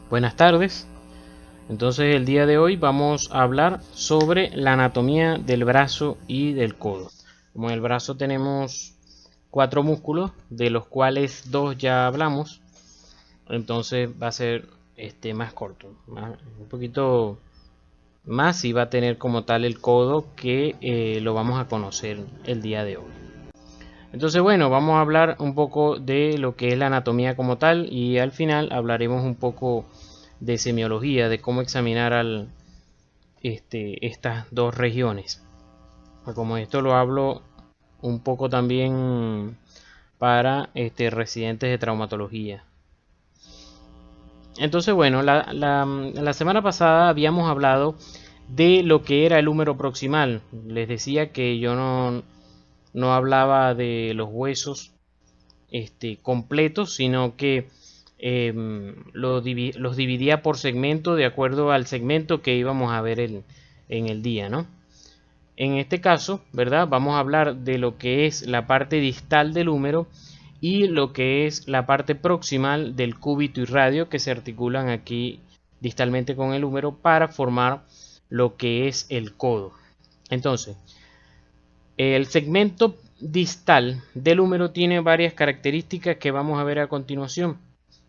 Buenas tardes. Entonces el día de hoy vamos a hablar sobre la anatomía del brazo y del codo. Como en el brazo tenemos 4 músculos, de los cuales 2 ya hablamos, entonces va a ser más corto, un poquito más, y va a tener como tal el codo que lo vamos a conocer el día de hoy. Entonces bueno, vamos a hablar un poco de lo que es la anatomía como tal y al final hablaremos un poco de semiología, de cómo examinar estas dos regiones. Como esto lo hablo un poco también para residentes de traumatología. Entonces bueno, la semana pasada habíamos hablado de lo que era el húmero proximal. Les decía que yo no hablaba de los huesos completos, sino que los dividía por segmento de acuerdo al segmento que íbamos a ver en el día, ¿no? En este caso, ¿verdad? Vamos a hablar de lo que es la parte distal del húmero y lo que es la parte proximal del cúbito y radio, que se articulan aquí distalmente con el húmero para formar lo que es el codo. Entonces, el segmento distal del húmero tiene varias características que vamos a ver a continuación.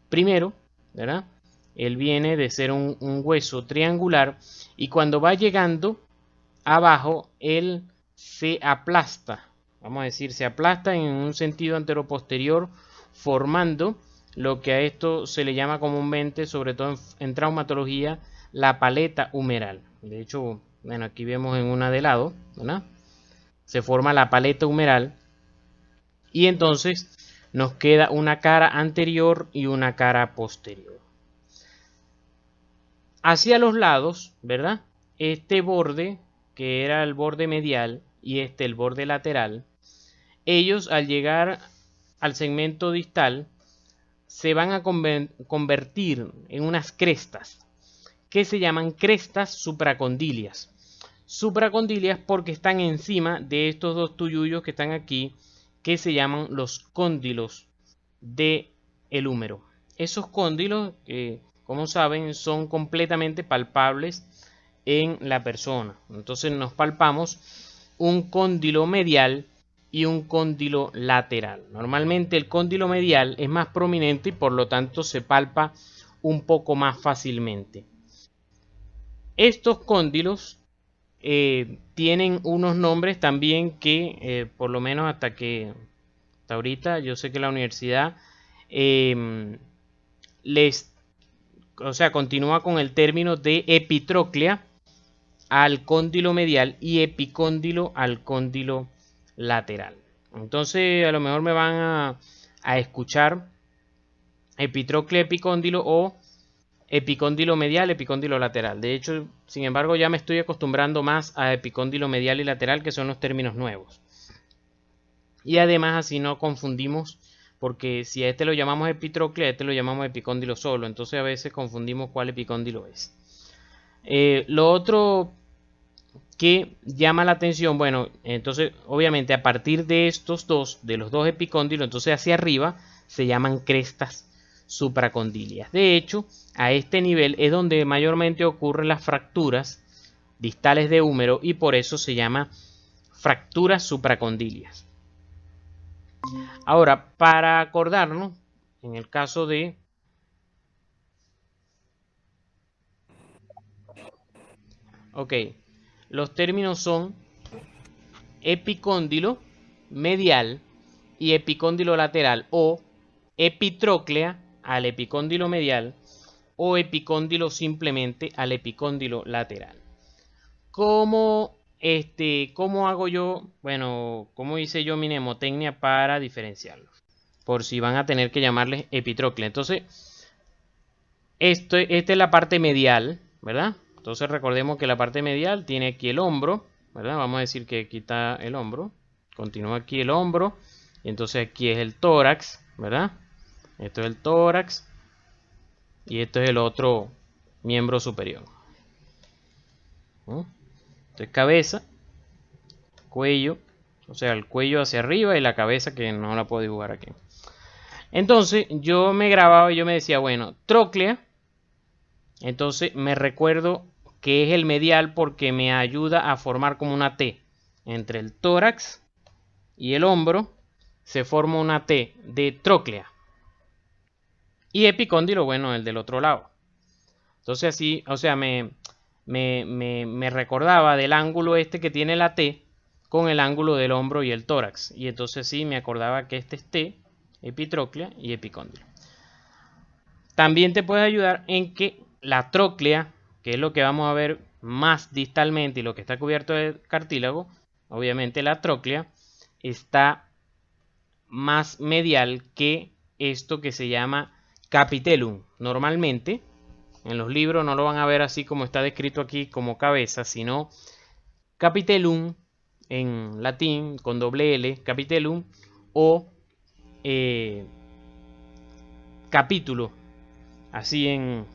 Primero, ¿verdad? Él viene de ser un hueso triangular y cuando va llegando abajo, él se aplasta. Vamos a decir, se aplasta en un sentido anteroposterior, formando lo que a esto se le llama comúnmente, sobre todo en traumatología, la paleta humeral. De hecho, bueno, aquí vemos en una de lado, ¿verdad? Se forma la paleta humeral y entonces nos queda una cara anterior y una cara posterior. Hacia los lados, ¿verdad? Este borde, que era el borde medial, y el borde lateral, ellos al llegar al segmento distal se van a convertir en unas crestas que se llaman crestas supracondilias. Supracondilias porque están encima de estos dos tuyullos que están aquí, que se llaman los cóndilos del húmero. Esos cóndilos, como saben, son completamente palpables en la persona. Entonces nos palpamos un cóndilo medial y un cóndilo lateral. Normalmente el cóndilo medial es más prominente y por lo tanto se palpa un poco más fácilmente. Estos cóndilos tienen unos nombres también que por lo menos hasta ahorita yo sé que la universidad continúa con el término de epitróclea al cóndilo medial y epicóndilo al cóndilo lateral. Entonces a lo mejor me van a escuchar epitróclea epicóndilo o epicóndilo medial, epicóndilo lateral. De hecho, sin embargo, ya me estoy acostumbrando más a epicóndilo medial y lateral, que son los términos nuevos. Y además así no confundimos, porque si a este lo llamamos epitróclea, a este lo llamamos epicóndilo solo. Entonces a veces confundimos cuál epicóndilo es. Lo otro que llama la atención, bueno, entonces obviamente a partir de estos dos, de los dos epicóndilos, entonces hacia arriba se llaman crestas supracondilias. De hecho, a este nivel es donde mayormente ocurren las fracturas distales de húmero y por eso se llama fracturas supracondilias. Ahora, para acordarnos, en el caso de los términos son epicóndilo medial y epicóndilo lateral, o epitróclea al epicóndilo medial o epicóndilo simplemente al epicóndilo lateral. ¿Cómo hago yo? Bueno, ¿cómo hice yo mi mnemotecnia para diferenciarlos? Por si van a tener que llamarles epitróclea. Entonces, esta es la parte medial, ¿verdad? Entonces recordemos que la parte medial tiene aquí el hombro, ¿verdad? Vamos a decir que aquí está el hombro. Continúa aquí el hombro. Y entonces aquí es el tórax, ¿verdad? Esto es el tórax. Y esto es el otro miembro superior. Entonces cabeza, cuello, o sea, el cuello hacia arriba y la cabeza que no la puedo dibujar aquí. Entonces yo me grababa y yo me decía, bueno, tróclea Entonces me recuerdo que es el medial porque me ayuda a formar como una T. Entre el tórax y el hombro se forma una T de tróclea. Y epicóndilo, bueno, el del otro lado. Entonces así, o sea, me recordaba del ángulo este que tiene la T con el ángulo del hombro y el tórax. Y entonces sí, me acordaba que este es T, epitróclea y epicóndilo. También te puede ayudar en que la tróclea, que es lo que vamos a ver más distalmente y lo que está cubierto de cartílago, obviamente la tróclea está más medial que esto que se llama capitellum. Normalmente en los libros no lo van a ver así como está descrito aquí como cabeza, sino capitellum en latín con doble L, capitellum, o capítulo, así en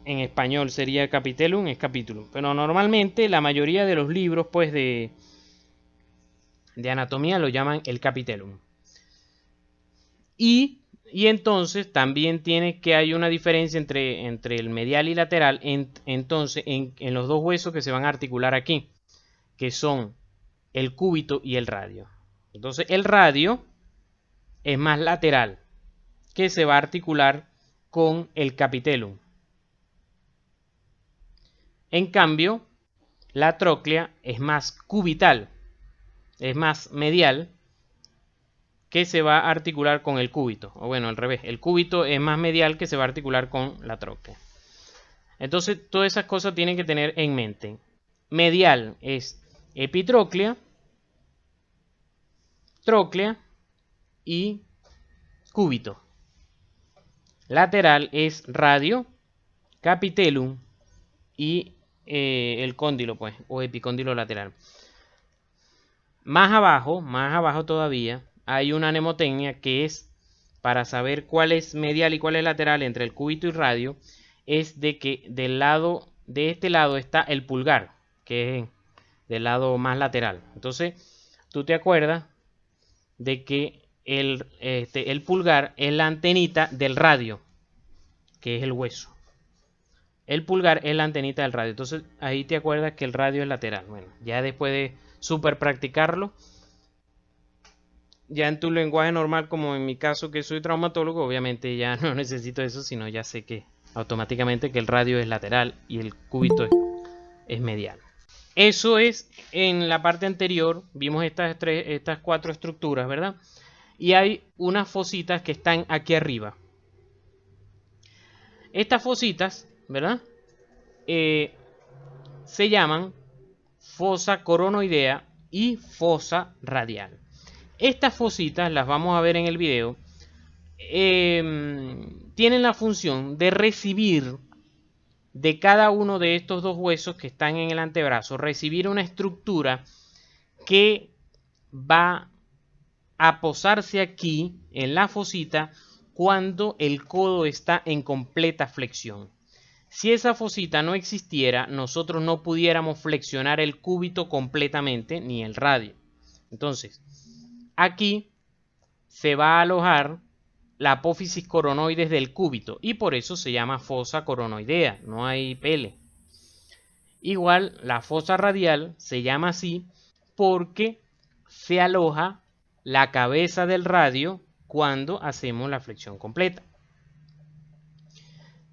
español sería capitellum, es capítulo. Pero normalmente la mayoría de los libros pues de anatomía lo llaman el capitellum. Y entonces también tiene que hay una diferencia entre el medial y lateral entonces en los dos huesos que se van a articular aquí, que son el cúbito y el radio. Entonces el radio es más lateral, que se va a articular con el capitellum. En cambio, la tróclea es más cubital, es más medial, que se va a articular con el cúbito. O bueno, al revés, el cúbito es más medial que se va a articular con la tróclea. Entonces, todas esas cosas tienen que tener en mente. Medial es epitróclea, tróclea y cúbito. Lateral es radio, capitellum y el cóndilo, pues, o epicóndilo lateral. Más abajo todavía, hay una mnemotecnia que es para saber cuál es medial y cuál es lateral entre el cúbito y radio, es de que de este lado está el pulgar, que es del lado más lateral. Entonces, tú te acuerdas de que el pulgar es la antenita del radio, que es el hueso. El pulgar es la antenita del radio. Entonces, ahí te acuerdas que el radio es lateral. Bueno, ya después de super practicarlo, ya en tu lenguaje normal, como en mi caso que soy traumatólogo, obviamente ya no necesito eso, sino ya sé que automáticamente que el radio es lateral y el cúbito es medial. Eso es en la parte anterior, vimos estas cuatro estructuras, ¿verdad? Y hay unas fositas que están aquí arriba. Estas fositas, ¿verdad? Se llaman fosa coronoidea y fosa radial. Estas fositas, las vamos a ver en el video, tienen la función de recibir de cada uno de estos dos huesos que están en el antebrazo, recibir una estructura que va a posarse aquí en la fosita cuando el codo está en completa flexión. Si esa fosita no existiera, nosotros no pudiéramos flexionar el cúbito completamente ni el radio. Entonces, aquí se va a alojar la apófisis coronoides del cúbito y por eso se llama fosa coronoidea, no hay pele. Igual la fosa radial se llama así porque se aloja la cabeza del radio cuando hacemos la flexión completa.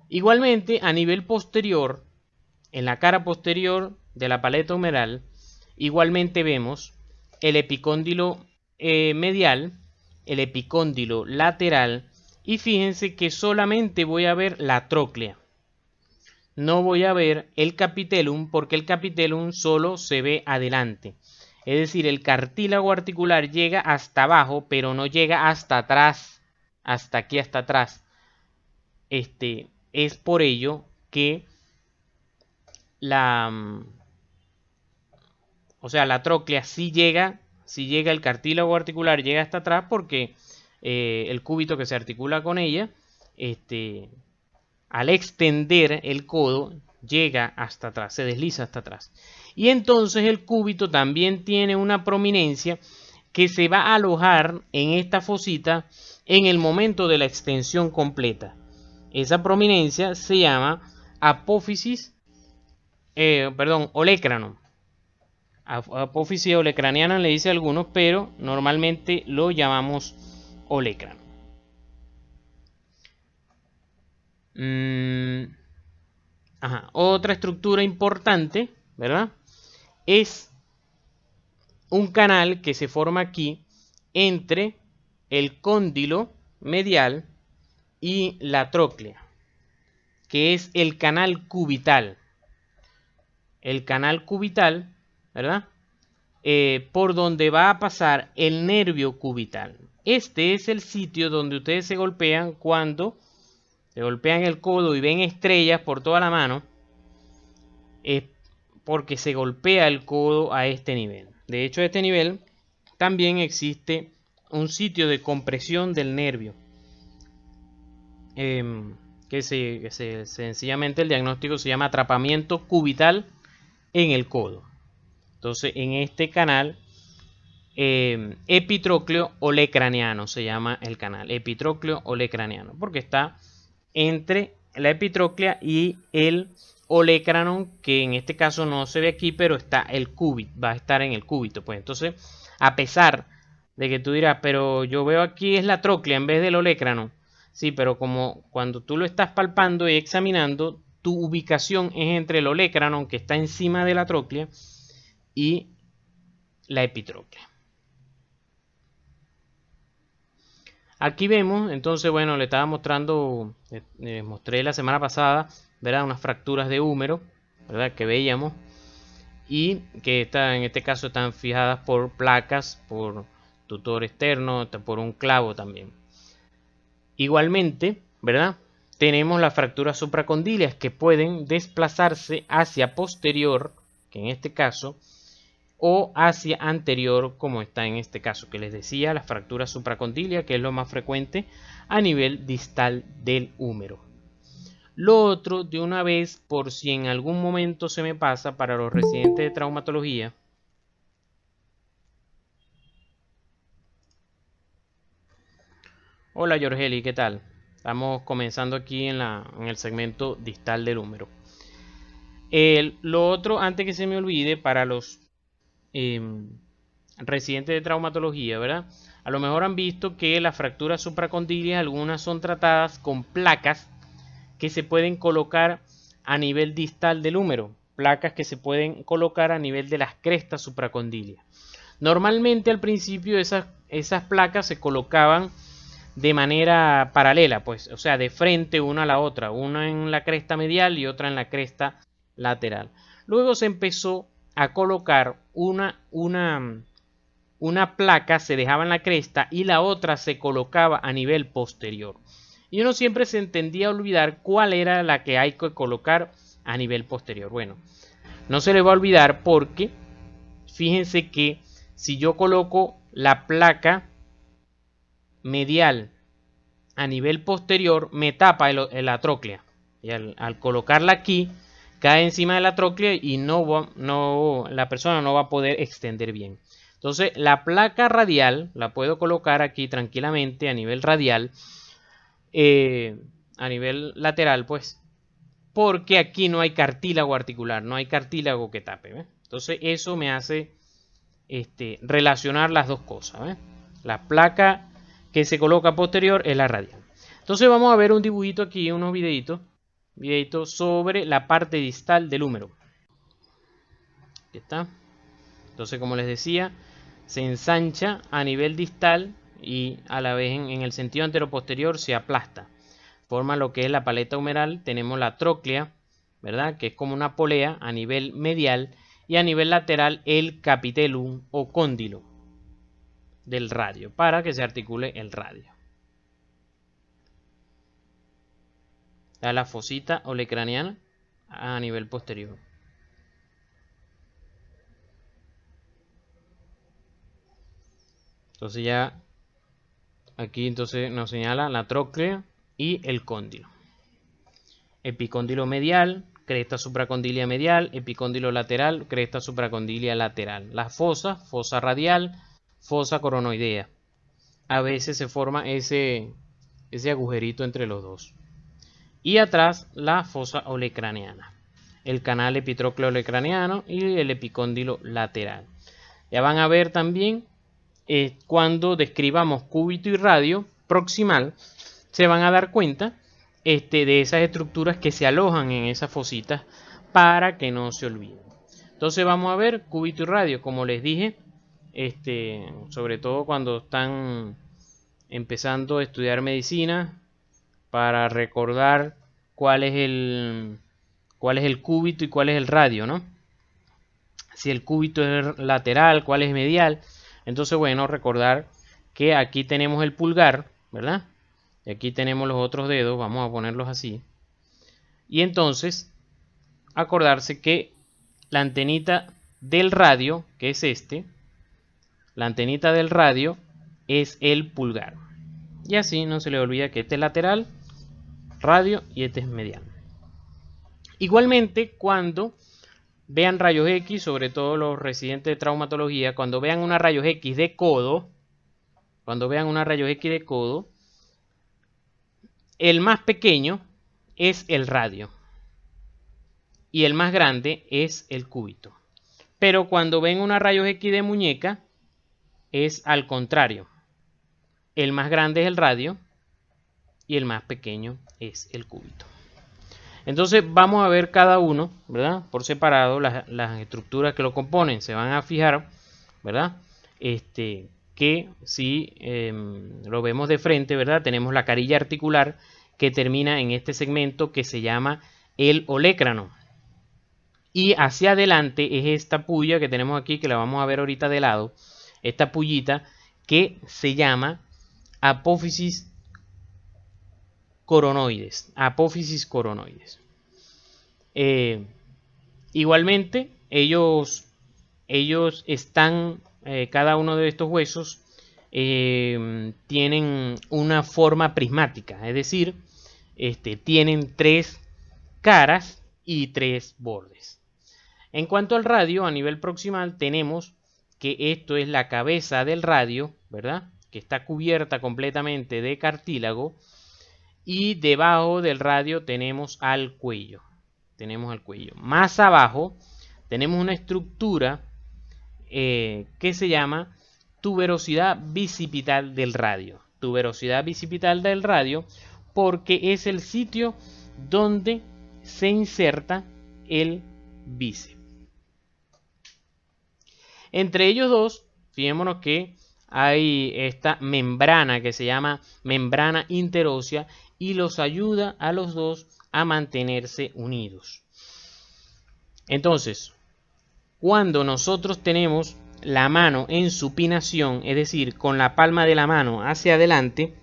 Igualmente a nivel posterior, en la cara posterior de la paleta humeral, igualmente vemos el epicóndilo medial, el epicóndilo lateral y fíjense que solamente voy a ver la tróclea. No voy a ver el capitellum porque el capitellum solo se ve adelante. Es decir, el cartílago articular llega hasta abajo, pero no llega hasta atrás, hasta aquí, hasta atrás. Es por ello que la tróclea sí llega el cartílago articular llega hasta atrás porque el cúbito que se articula con ella, al extender el codo, llega hasta atrás, se desliza hasta atrás. Y entonces el cúbito también tiene una prominencia que se va a alojar en esta fosita en el momento de la extensión completa. Esa prominencia se llama apófisis, olecranon. Apófisis olecraniana le dice a algunos, pero normalmente lo llamamos olecranon. Otra estructura importante, ¿verdad? Es un canal que se forma aquí entre el cóndilo medial y la tróclea, que es el canal cubital. El canal cubital, ¿verdad? Por donde va a pasar el nervio cubital. Este es el sitio donde ustedes se golpean cuando se golpean el codo y ven estrellas por toda la mano. Es porque se golpea el codo a este nivel. De hecho, a este nivel también existe un sitio de compresión del nervio. Sencillamente el diagnóstico se llama atrapamiento cubital en el codo. Entonces, en este canal, epitrócleo olecraniano se llama el canal, epitrócleo olecraniano, porque está entre la epitróclea y el olecranon, que en este caso no se ve aquí, pero está el cúbito, va a estar en el cúbito. Pues entonces, a pesar de que tú dirás, pero yo veo aquí es la tróclea en vez del olecranon. Sí, pero como cuando tú lo estás palpando y examinando, tu ubicación es entre el olecranon, que está encima de la tróclea, y la epitróclea. Aquí vemos, entonces, bueno, le estaba mostrando, mostré la semana pasada, ¿verdad? Unas fracturas de húmero, ¿verdad? Que veíamos, y que en este caso están fijadas por placas, por tutor externo, por un clavo también. Igualmente, ¿verdad? Tenemos las fracturas supracondilias que pueden desplazarse hacia posterior, que en este caso, o hacia anterior, como está en este caso que les decía, la fractura supracondilia, que es lo más frecuente a nivel distal del húmero. Lo otro, de una vez, por si en algún momento se me pasa, para los residentes de traumatología, hola Yorgeli, ¿qué tal? Estamos comenzando aquí en el segmento distal del húmero. Lo otro, antes que se me olvide, para los residentes de traumatología, ¿verdad? A lo mejor han visto que las fracturas supracondilias, algunas son tratadas con placas que se pueden colocar a nivel distal del húmero, placas que se pueden colocar a nivel de las crestas supracondilias. Normalmente al principio esas placas se colocaban de manera paralela, pues, o sea, de frente una a la otra, una en la cresta medial y otra en la cresta lateral. Luego se empezó a colocar una placa se dejaba en la cresta y la otra se colocaba a nivel posterior. Y uno siempre se entendía a olvidar cuál era la que hay que colocar a nivel posterior. Bueno, no se le va a olvidar porque fíjense que si yo coloco la placa medial a nivel posterior, me tapa la tróclea. Y al colocarla aquí, cae encima de la tróclea y la persona no va a poder extender bien. Entonces, la placa radial la puedo colocar aquí tranquilamente a nivel radial, a nivel lateral, pues, porque aquí no hay cartílago articular, no hay cartílago que tape. ¿Ves? Entonces, eso me hace relacionar las dos cosas. ¿Ves? La placa que se coloca posterior es la radial. Entonces, vamos a ver un dibujito aquí, unos videitos sobre la parte distal del húmero. Aquí está. Entonces, como les decía, se ensancha a nivel distal y a la vez en el sentido anteroposterior se aplasta. Forma lo que es la paleta humeral. Tenemos la tróclea, ¿verdad? Que es como una polea a nivel medial, y a nivel lateral el capitellum o cóndilo del radio, para que se articule el radio. La fosita olecraniana a nivel posterior. Entonces ya aquí entonces nos señala la tróclea y el cóndilo. Epicóndilo medial, cresta supracondilia medial, epicóndilo lateral, cresta supracondilia lateral. Las fosas, fosa radial, fosa coronoidea. A veces se forma ese agujerito entre los dos. y atrás la fosa olecraneana, el canal epitrócleo olecraneano y el epicóndilo lateral. Ya van a ver también cuando describamos cúbito y radio proximal, se van a dar cuenta de esas estructuras que se alojan en esas fositas para que no se olviden. Entonces vamos a ver cúbito y radio, como les dije, sobre todo cuando están empezando a estudiar medicina, para recordar cuál es el cúbito y cuál es el radio, ¿no? Si el cúbito es lateral, cuál es medial. Entonces, bueno, recordar que aquí tenemos el pulgar, ¿verdad? Y aquí tenemos los otros dedos, vamos a ponerlos así. Y entonces, acordarse que la antenita del radio, que es la antenita del radio es el pulgar. Y así no se le olvida que este es lateral, radio, y este es medial. Igualmente, cuando vean rayos X, sobre todo los residentes de traumatología, cuando vean una rayos X de codo, el más pequeño es el radio y el más grande es el cúbito. Pero cuando ven una rayos X de muñeca, es al contrario. El más grande es el radio y el más pequeño es el cúbito. Entonces vamos a ver cada uno, ¿verdad? Por separado, las estructuras que lo componen. Se van a fijar, ¿verdad? Que si lo vemos de frente, ¿verdad? Tenemos la carilla articular que termina en este segmento que se llama el olecrano. Y hacia adelante es esta puya que tenemos aquí, que la vamos a ver ahorita de lado. Esta pullita que se llama apófisis coronoides. Apófisis coronoides. Igualmente, ellos están, cada uno de estos huesos tienen una forma prismática, es decir, tienen 3 caras y 3 bordes. En cuanto al radio, a nivel proximal, tenemos que esto es la cabeza del radio, ¿verdad? Que está cubierta completamente de cartílago, y debajo del radio tenemos al cuello. Más abajo tenemos una estructura que se llama tuberosidad bicipital del radio. Tuberosidad bicipital del radio porque es el sitio donde se inserta el bíceps. Entre ellos dos, fijémonos que hay esta membrana que se llama membrana interósea y los ayuda a los dos a mantenerse unidos. Entonces, cuando nosotros tenemos la mano en supinación, es decir, con la palma de la mano hacia adelante,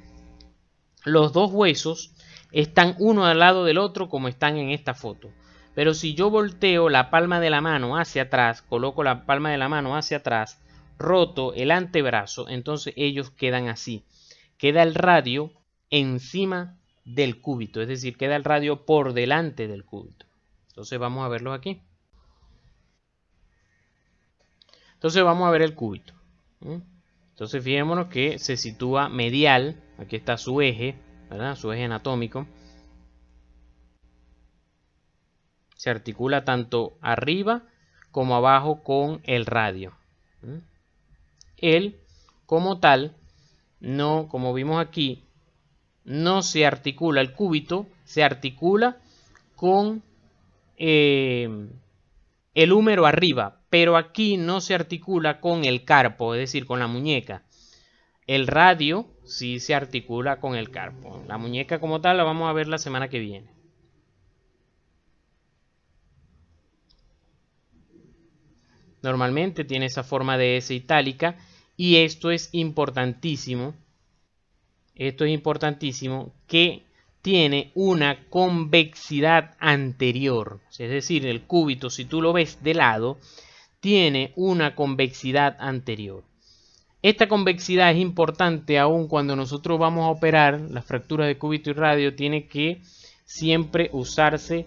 los dos huesos están uno al lado del otro como están en esta foto. Pero si yo volteo la palma de la mano hacia atrás, coloco la palma de la mano hacia atrás, roto el antebrazo, entonces ellos quedan así. Queda el radio encima del cúbito, es decir, queda el radio por delante del cúbito. Entonces vamos a verlos aquí. Entonces vamos a ver el cúbito. Entonces fijémonos que se sitúa medial, aquí está su eje, ¿verdad? Su eje anatómico. Se articula tanto arriba como abajo con el radio. Él, como tal, no, como vimos aquí, no se articula, el cúbito se articula con el húmero arriba, pero aquí no se articula con el carpo, es decir, con la muñeca. El radio sí se articula con el carpo. La muñeca como tal la vamos a ver la semana que viene. Normalmente tiene esa forma de S itálica y esto es importantísimo. Esto es importantísimo, que tiene una convexidad anterior. Es decir, el cúbito, si tú lo ves de lado, tiene una convexidad anterior. Esta convexidad es importante aún cuando nosotros vamos a operar las fracturas de cúbito y radio. Tiene que siempre usarse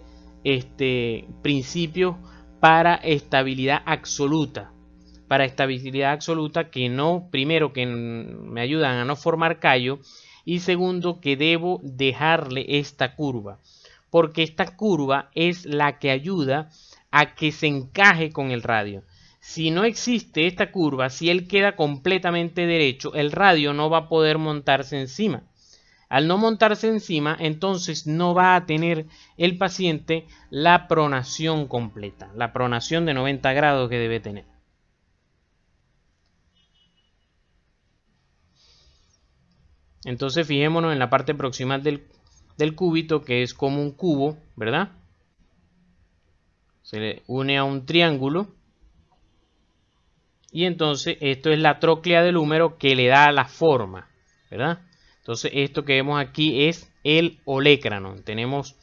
principios para estabilidad absoluta. Para estabilidad absoluta, que no, primero, que me ayudan a no formar callo, y segundo, que debo dejarle esta curva. porque esta curva es la que ayuda a que se encaje con el radio. Si no existe esta curva, si él queda completamente derecho, el radio no va a poder montarse encima. Al no montarse encima, entonces no va a tener el paciente la pronación completa, la pronación de 90 grados que debe tener. Entonces fijémonos en la parte proximal del cúbito, que es como un cubo, ¿verdad? Se le une a un triángulo. Y entonces esto es la tróclea del húmero que le da la forma, ¿verdad? Entonces esto que vemos aquí es el olecranon. Tenemos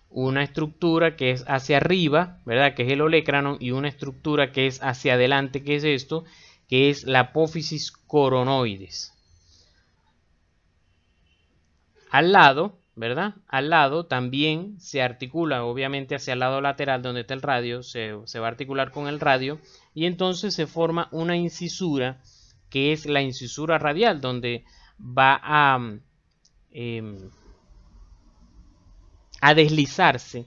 una estructura que es hacia arriba, ¿verdad? Que es el olecranon, y una estructura que es hacia adelante, que es esto, que es la apófisis coronoides. Al lado, ¿verdad? Al lado también se articula, obviamente hacia el lado lateral donde está el radio, se va a articular con el radio, y entonces se forma una incisura que es la incisura radial, donde va a deslizarse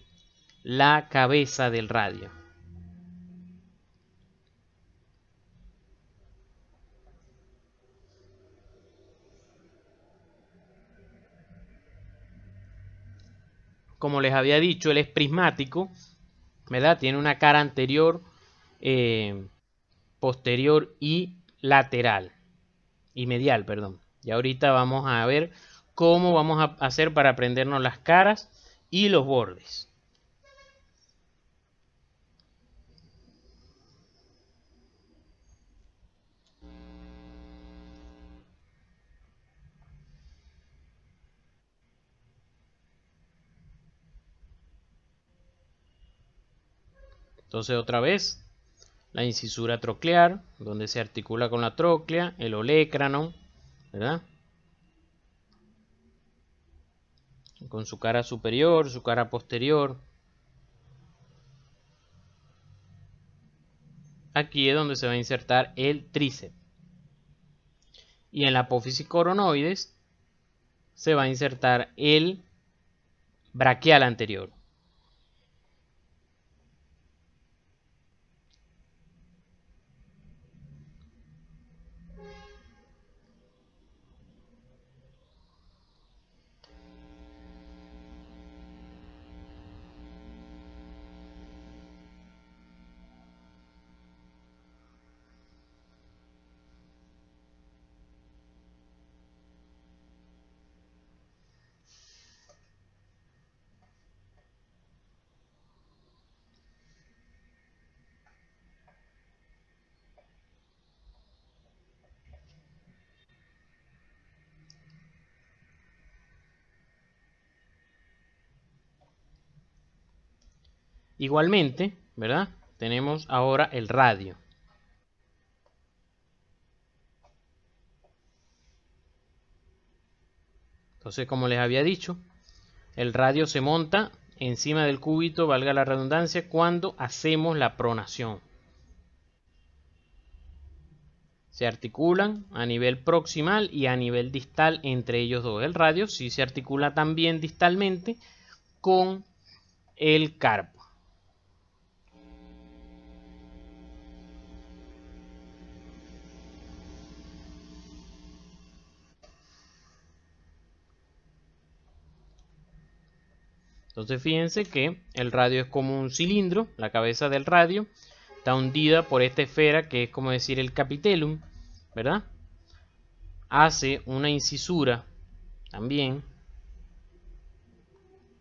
la cabeza del radio. Como les había dicho, él es prismático, ¿verdad? Tiene una cara anterior, posterior y lateral, y medial, perdón. Y ahorita vamos a ver cómo vamos a hacer para aprendernos las caras y los bordes. Entonces otra vez, la incisura troclear, donde se articula con la tróclea, el olecranon, ¿verdad? Con su cara superior, su cara posterior. Aquí es donde se va a insertar el tríceps. Y en la apófisis coronoides se va a insertar el braquial anterior. Igualmente, ¿verdad? Tenemos ahora el radio. Entonces, como les había dicho, el radio se monta encima del cúbito, valga la redundancia, cuando hacemos la pronación. Se articulan a nivel proximal y a nivel distal entre ellos dos. El radio sí se articula también distalmente con el carpo. Entonces fíjense que el radio es como un cilindro, la cabeza del radio está hundida por esta esfera que es como decir el capitellum, ¿verdad? Hace una incisura también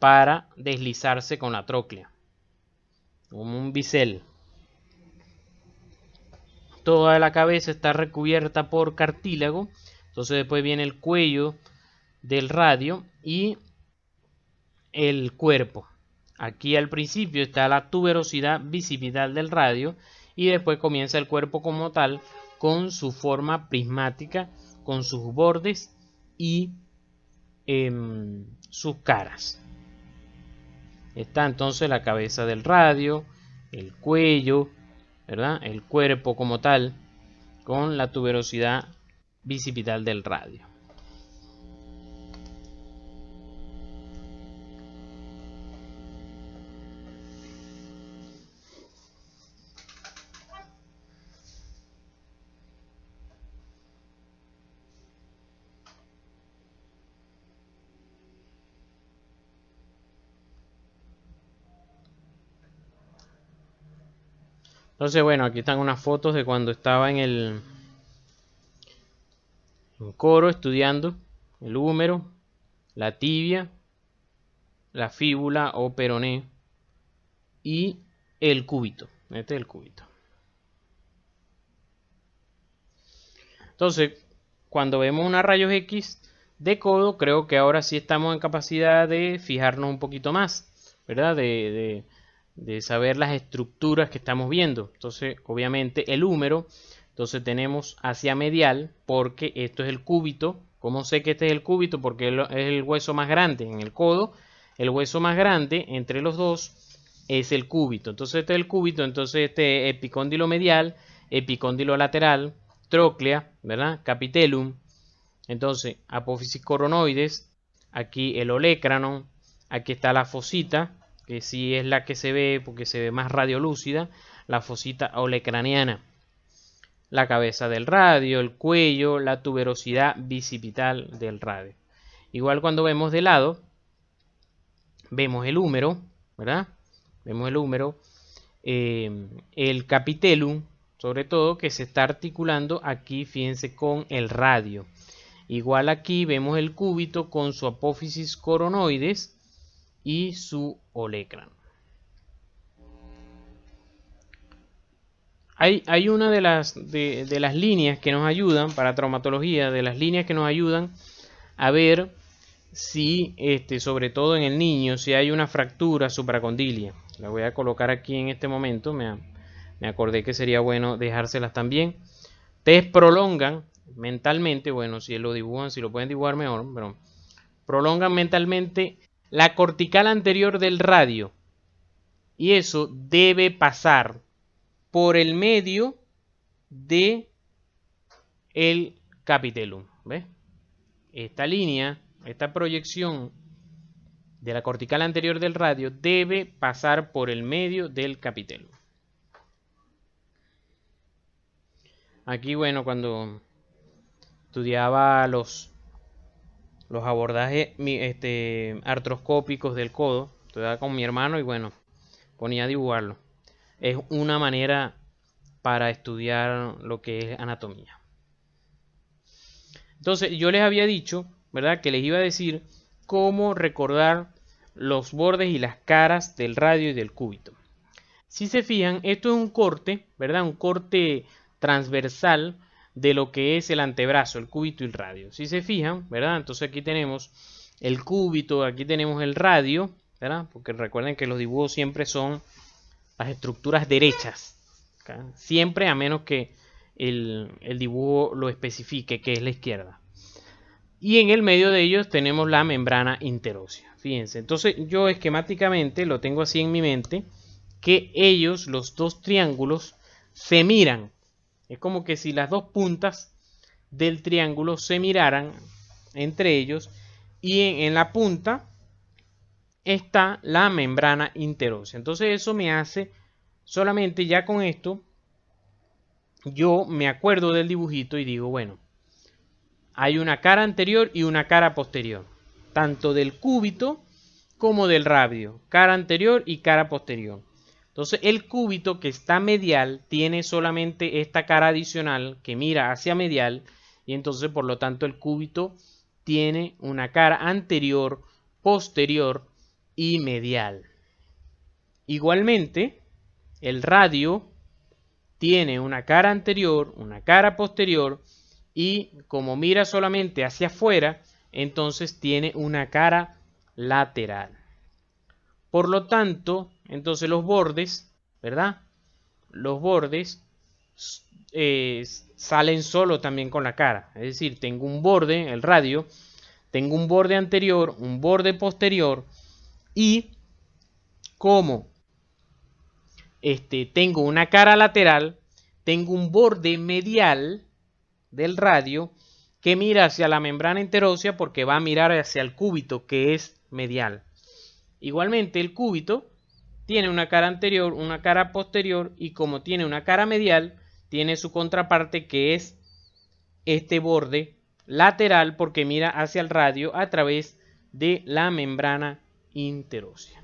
para deslizarse con la tróclea, como un bisel. Toda la cabeza está recubierta por cartílago, entonces después viene el cuello del radio y el cuerpo. Aquí al principio está la tuberosidad bicipital del radio y después comienza el cuerpo como tal con su forma prismática, con sus bordes y sus caras. Está entonces la cabeza del radio, el cuello, ¿verdad? El cuerpo como tal, con la tuberosidad bicipital del radio. Entonces, bueno, aquí están unas fotos de cuando estaba en coro estudiando el húmero, la tibia, la fíbula o peroné y el cúbito. Este es el cúbito. Entonces, cuando vemos una rayos X de codo, creo que ahora sí estamos en capacidad de fijarnos un poquito más, ¿verdad? De saber las estructuras que estamos viendo. Entonces, obviamente, el húmero, entonces tenemos hacia medial, porque esto es el cúbito. ¿Cómo sé que este es el cúbito? Porque es el hueso más grande en el codo. El hueso más grande entre los dos es el cúbito. Entonces, este es el cúbito. Entonces, este epicóndilo medial, epicóndilo lateral, tróclea, ¿verdad? Capitellum. Entonces, apófisis coronoides, aquí el olecranon, aquí está la fosita, que sí es la que se ve porque se ve más radiolúcida, la fosita olecraniana. La cabeza del radio, el cuello, la tuberosidad bicipital del radio. Igual cuando vemos de lado, vemos el húmero, ¿verdad? Vemos el húmero, el capitellum, sobre todo, que se está articulando aquí, fíjense, con el radio. Igual aquí vemos el cúbito con su apófisis coronoides y su olecrano. Hay una de las líneas que nos ayudan para traumatología, de las líneas que nos ayudan a ver si, sobre todo en el niño, si hay una fractura supracondilia. La voy a colocar aquí en este momento, me acordé que sería bueno dejárselas también. Ustedes prolongan mentalmente, bueno, si lo dibujan, si lo pueden dibujar mejor, pero prolongan mentalmente la cortical anterior del radio. Y eso debe pasar por el medio de el capitellum. ¿Ves? Esta línea, esta proyección de la cortical anterior del radio debe pasar por el medio del capitellum. Aquí, bueno, cuando estudiaba los abordajes artroscópicos del codo, estudiaba con mi hermano y bueno, ponía a dibujarlo. Es una manera para estudiar lo que es anatomía. Entonces, yo les había dicho, ¿verdad? Que les iba a decir cómo recordar los bordes y las caras del radio y del cúbito. Si se fijan, esto es un corte, ¿verdad? Un corte transversal de lo que es el antebrazo, el cúbito y el radio. Si se fijan, ¿verdad? Entonces aquí tenemos el cúbito, aquí tenemos el radio, ¿verdad? Porque recuerden que los dibujos siempre son las estructuras derechas, ¿okay? Siempre a menos que el dibujo lo especifique, que es la izquierda. Y en el medio de ellos tenemos la membrana interósea. Fíjense, entonces yo esquemáticamente lo tengo así en mi mente, que ellos, los dos triángulos, se miran. Es como que si las dos puntas del triángulo se miraran entre ellos y en la punta está la membrana interósea. Entonces eso me hace, solamente ya con esto, yo me acuerdo del dibujito y digo, bueno, hay una cara anterior y una cara posterior, tanto del cúbito como del radio, cara anterior y cara posterior. Entonces el cúbito que está medial tiene solamente esta cara adicional que mira hacia medial y entonces por lo tanto el cúbito tiene una cara anterior, posterior y medial. Igualmente el radio tiene una cara anterior, una cara posterior y como mira solamente hacia afuera, entonces tiene una cara lateral. Por lo tanto, entonces los bordes, ¿verdad? Los bordes salen solo también con la cara. Es decir, tengo un borde, el radio, tengo un borde anterior, un borde posterior y como tengo una cara lateral, tengo un borde medial del radio que mira hacia la membrana interósea porque va a mirar hacia el cúbito que es medial. Igualmente el cúbito tiene una cara anterior, una cara posterior y como tiene una cara medial, tiene su contraparte que es este borde lateral porque mira hacia el radio a través de la membrana interósea.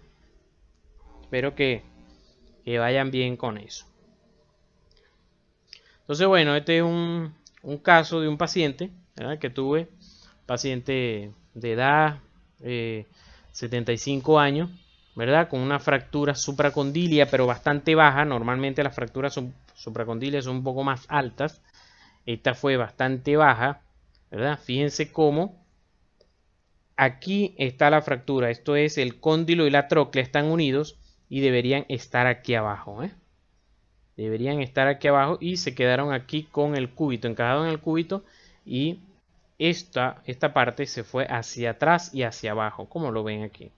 Espero que vayan bien con eso. Entonces, bueno, este es un caso de un paciente, ¿verdad? Que tuve, paciente de edad 75 años, ¿verdad? Con una fractura supracondilia, pero bastante baja. Normalmente las fracturas supracondilias son un poco más altas. Esta fue bastante baja, ¿verdad? Fíjense cómo aquí está la fractura. Esto es el cóndilo y la tróclea están unidos y deberían estar aquí abajo, ¿eh? Deberían estar aquí abajo y se quedaron aquí con el cúbito, encajado en el cúbito, y esta parte se fue hacia atrás y hacia abajo, como lo ven aquí.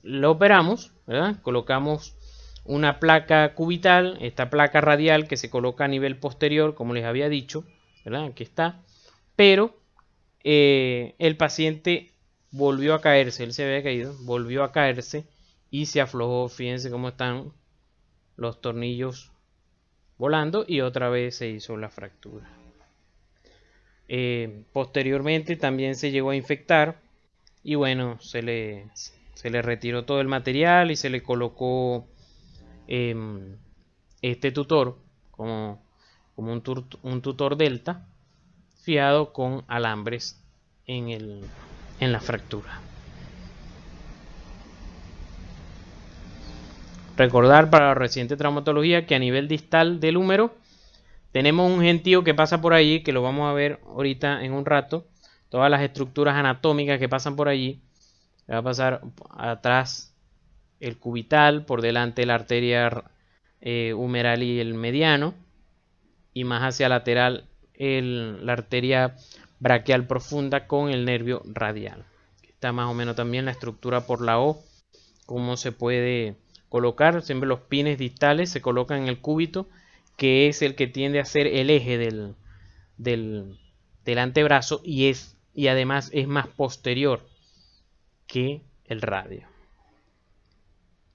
Lo operamos, ¿verdad? Colocamos una placa cubital, esta placa radial que se coloca a nivel posterior, como les había dicho, ¿verdad? Aquí está. Pero el paciente volvió a caerse, él se había caído, volvió a caerse y se aflojó. Fíjense cómo están los tornillos volando y otra vez se hizo la fractura. Posteriormente también se llegó a infectar y bueno, se le retiró todo el material y se le colocó este tutor como un tutor delta fijado con alambres en la fractura. Recordar para la reciente traumatología que a nivel distal del húmero tenemos un gentío que pasa por allí, que lo vamos a ver ahorita en un rato. Todas las estructuras anatómicas que pasan por allí. Va a pasar atrás el cubital, por delante la arteria humeral y el mediano, y más hacia lateral la arteria braquial profunda con el nervio radial. Está más o menos también la estructura por la O, cómo se puede colocar. Siempre los pines distales se colocan en el cúbito, que es el que tiende a ser el eje del antebrazo y además es más posterior que el radio.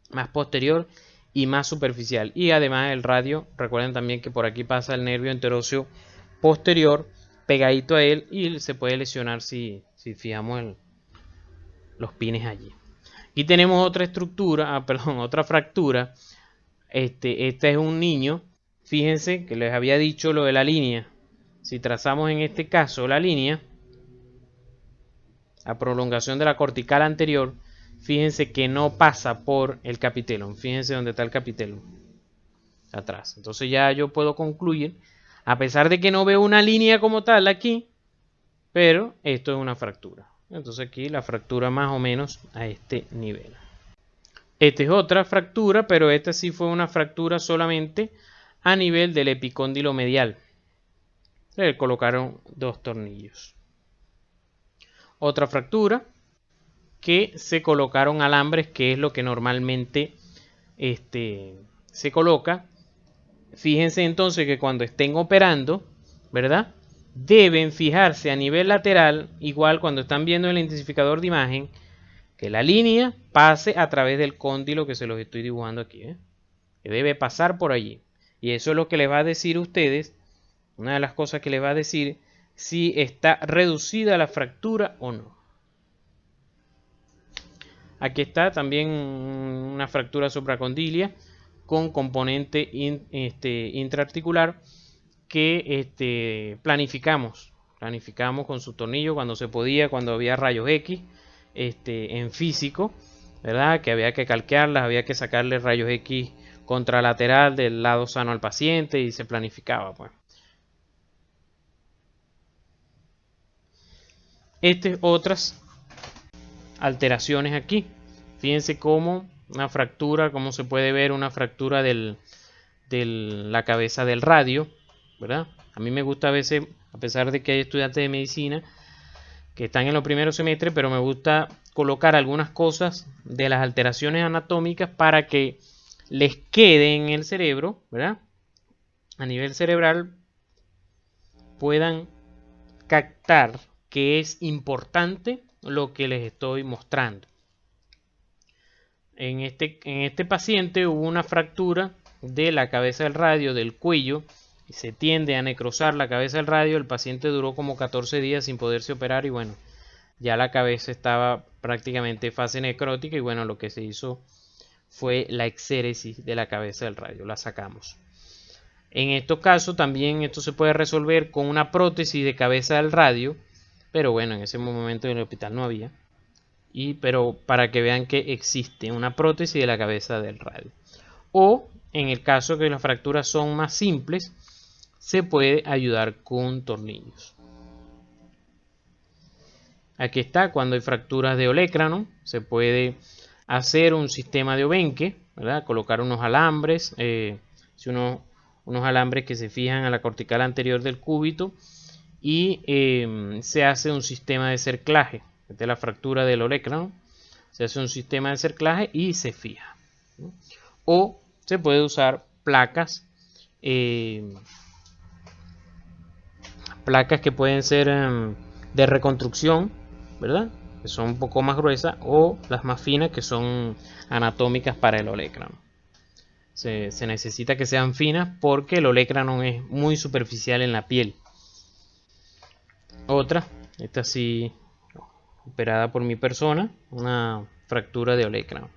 Más posterior y más superficial. Y además el radio, recuerden también que por aquí pasa el nervio enteróseo posterior pegadito a él y se puede lesionar si fijamos los pines allí. Aquí tenemos otra estructura, otra fractura. Este es un niño. Fíjense que les había dicho lo de la línea. Si trazamos en este caso la línea, a prolongación de la cortical anterior, fíjense que no pasa por el capitelum. Fíjense dónde está el capitelum. Atrás. Entonces ya yo puedo concluir, a pesar de que no veo una línea como tal aquí, pero esto es una fractura. Entonces aquí la fractura más o menos a este nivel. Esta es otra fractura, pero esta sí fue una fractura solamente a nivel del epicóndilo medial. Le colocaron 2 tornillos. Otra fractura que se colocaron alambres, que es lo que normalmente se coloca. Fíjense entonces que cuando estén operando, ¿verdad? Deben fijarse a nivel lateral, igual cuando están viendo el intensificador de imagen, que la línea pase a través del cóndilo que se los estoy dibujando aquí, ¿eh? Que debe pasar por allí. Y eso es lo que les va a decir a ustedes, una de las cosas que les va a decir si está reducida la fractura o no. Aquí está también una fractura supracondilia con componente intraarticular que planificamos con su tornillo cuando se podía, cuando había rayos X en físico, ¿verdad? Que había que calquearlas, había que sacarle rayos X contralateral del lado sano al paciente y se planificaba, pues. Otras alteraciones aquí. Fíjense cómo una fractura, como se puede ver, una fractura de la cabeza del radio, ¿verdad? A mí me gusta a veces, a pesar de que hay estudiantes de medicina que están en los primeros semestres, pero me gusta colocar algunas cosas de las alteraciones anatómicas para que les quede en el cerebro, ¿verdad? A nivel cerebral puedan captar que es importante lo que les estoy mostrando. En este paciente hubo una fractura de la cabeza del radio, del cuello, y se tiende a necrosar la cabeza del radio. El paciente duró como 14 días sin poderse operar y bueno, ya la cabeza estaba prácticamente en fase necrótica y bueno, lo que se hizo fue la exéresis de la cabeza del radio, la sacamos. En estos casos también esto se puede resolver con una prótesis de cabeza del radio, pero bueno, en ese momento en el hospital no había. Pero para que vean que existe una prótesis de la cabeza del radio. O en el caso que las fracturas son más simples, se puede ayudar con tornillos. Aquí está, cuando hay fracturas de olecrano, se puede hacer un sistema de obenque, ¿verdad? Colocar unos alambres, unos alambres que se fijan a la cortical anterior del cúbito y se hace un sistema de cerclaje. Esta es la fractura del olecrano, se hace un sistema de cerclaje y se fija, ¿no? O se puede usar placas, placas que pueden ser de reconstrucción, ¿verdad? Que son un poco más gruesas, o las más finas que son anatómicas para el olecrano. Se necesita que sean finas porque el olecrano es muy superficial en la piel. Otra, esta sí, operada por mi persona, una fractura de olecrano.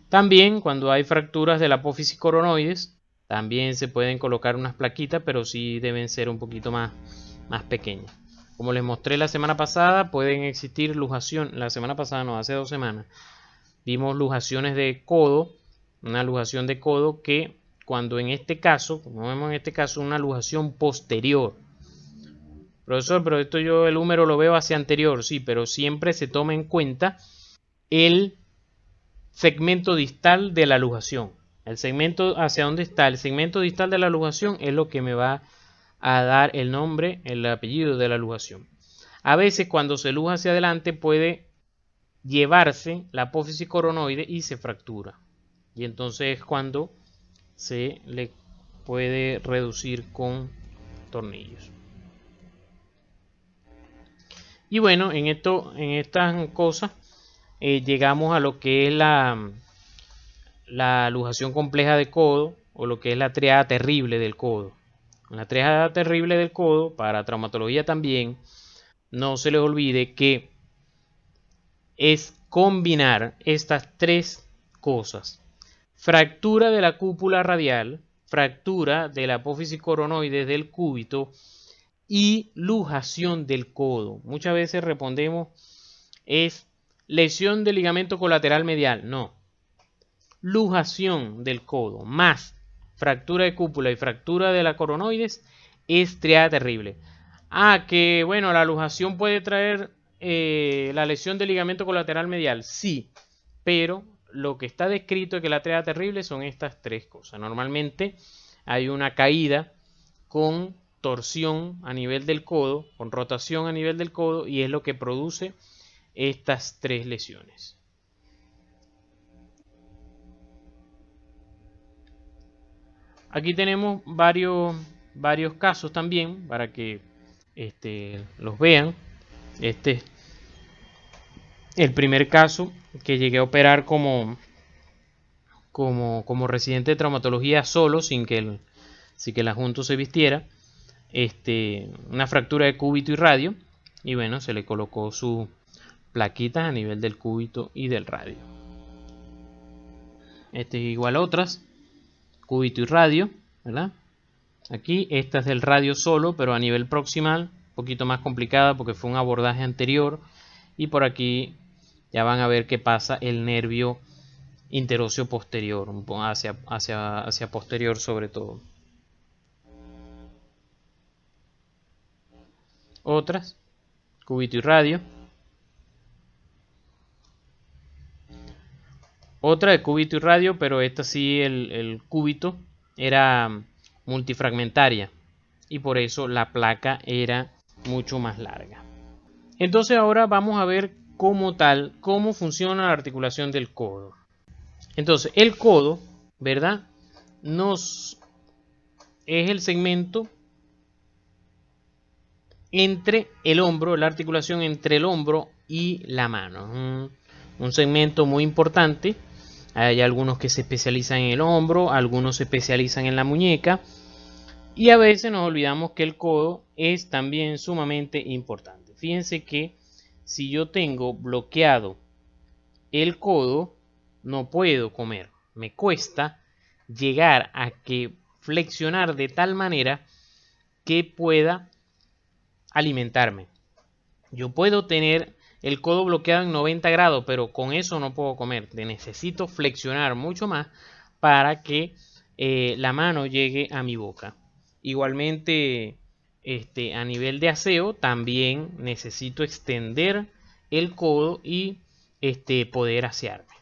También cuando hay fracturas de la apófisis coronoides, también se pueden colocar unas plaquitas, pero sí deben ser un poquito más pequeñas. Como les mostré la semana pasada, pueden existir luxación. La semana pasada, no, hace 2 semanas, vimos luxaciones de codo, una luxación de codo que cuando en este caso, como vemos en este caso, una luxación posterior. Profesor, pero esto yo el húmero lo veo hacia anterior, sí, pero siempre se toma en cuenta el segmento distal de la luxación. El segmento hacia dónde está el segmento distal de la luxación es lo que me va a dar el nombre, el apellido de la luxación. A veces cuando se luxa hacia adelante puede llevarse la apófisis coronoide y se fractura. Y entonces es cuando se le puede reducir con tornillos. Y bueno, en estas cosas llegamos a lo que es la luxación compleja de codo, o lo que es la triada terrible del codo. En la triada terrible del codo, para traumatología también, no se les olvide que es combinar estas 3 cosas: fractura de la cúpula radial, fractura de la apófisis coronoide del cúbito y luxación del codo. Muchas veces respondemos es lesión del ligamento colateral medial. No, luxación del codo más fractura de cúpula y fractura de la coronoides es triada terrible. Que bueno, la luxación puede traer la lesión del ligamento colateral medial, sí, pero lo que está descrito de que la triada terrible son estas 3 cosas. Normalmente hay una caída con torsión a nivel del codo, con rotación a nivel del codo, y es lo que produce estas 3 lesiones. Aquí tenemos varios casos también para que los vean. Este es el primer caso que llegué a operar como residente de traumatología solo, sin que el adjunto se vistiera. Una fractura de cúbito y radio, y bueno, se le colocó sus plaquitas a nivel del cúbito y del radio. Este es igual a otras, cúbito y radio, ¿verdad? Aquí esta es del radio solo, pero a nivel proximal, un poquito más complicada porque fue un abordaje anterior, y por aquí ya van a ver que pasa el nervio interóseo posterior, hacia posterior sobre todo. Otras, cúbito y radio. Otra de cúbito y radio, pero esta sí, el cúbito era multifragmentaria y por eso la placa era mucho más larga. Entonces ahora vamos a ver cómo funciona la articulación del codo. Entonces el codo, ¿verdad? Es el segmento entre el hombro, la articulación entre el hombro y la mano. Un segmento muy importante. Hay algunos que se especializan en el hombro, algunos se especializan en la muñeca, y a veces nos olvidamos que el codo es también sumamente importante. Fíjense que si yo tengo bloqueado el codo, no puedo comer. me cuesta llegar a que flexionar de tal manera que pueda alimentarme. Yo puedo tener el codo bloqueado en 90 grados, pero con eso no puedo comer. Necesito flexionar mucho más para que la mano llegue a mi boca. Igualmente, a nivel de aseo, también necesito extender el codo y poder asearme.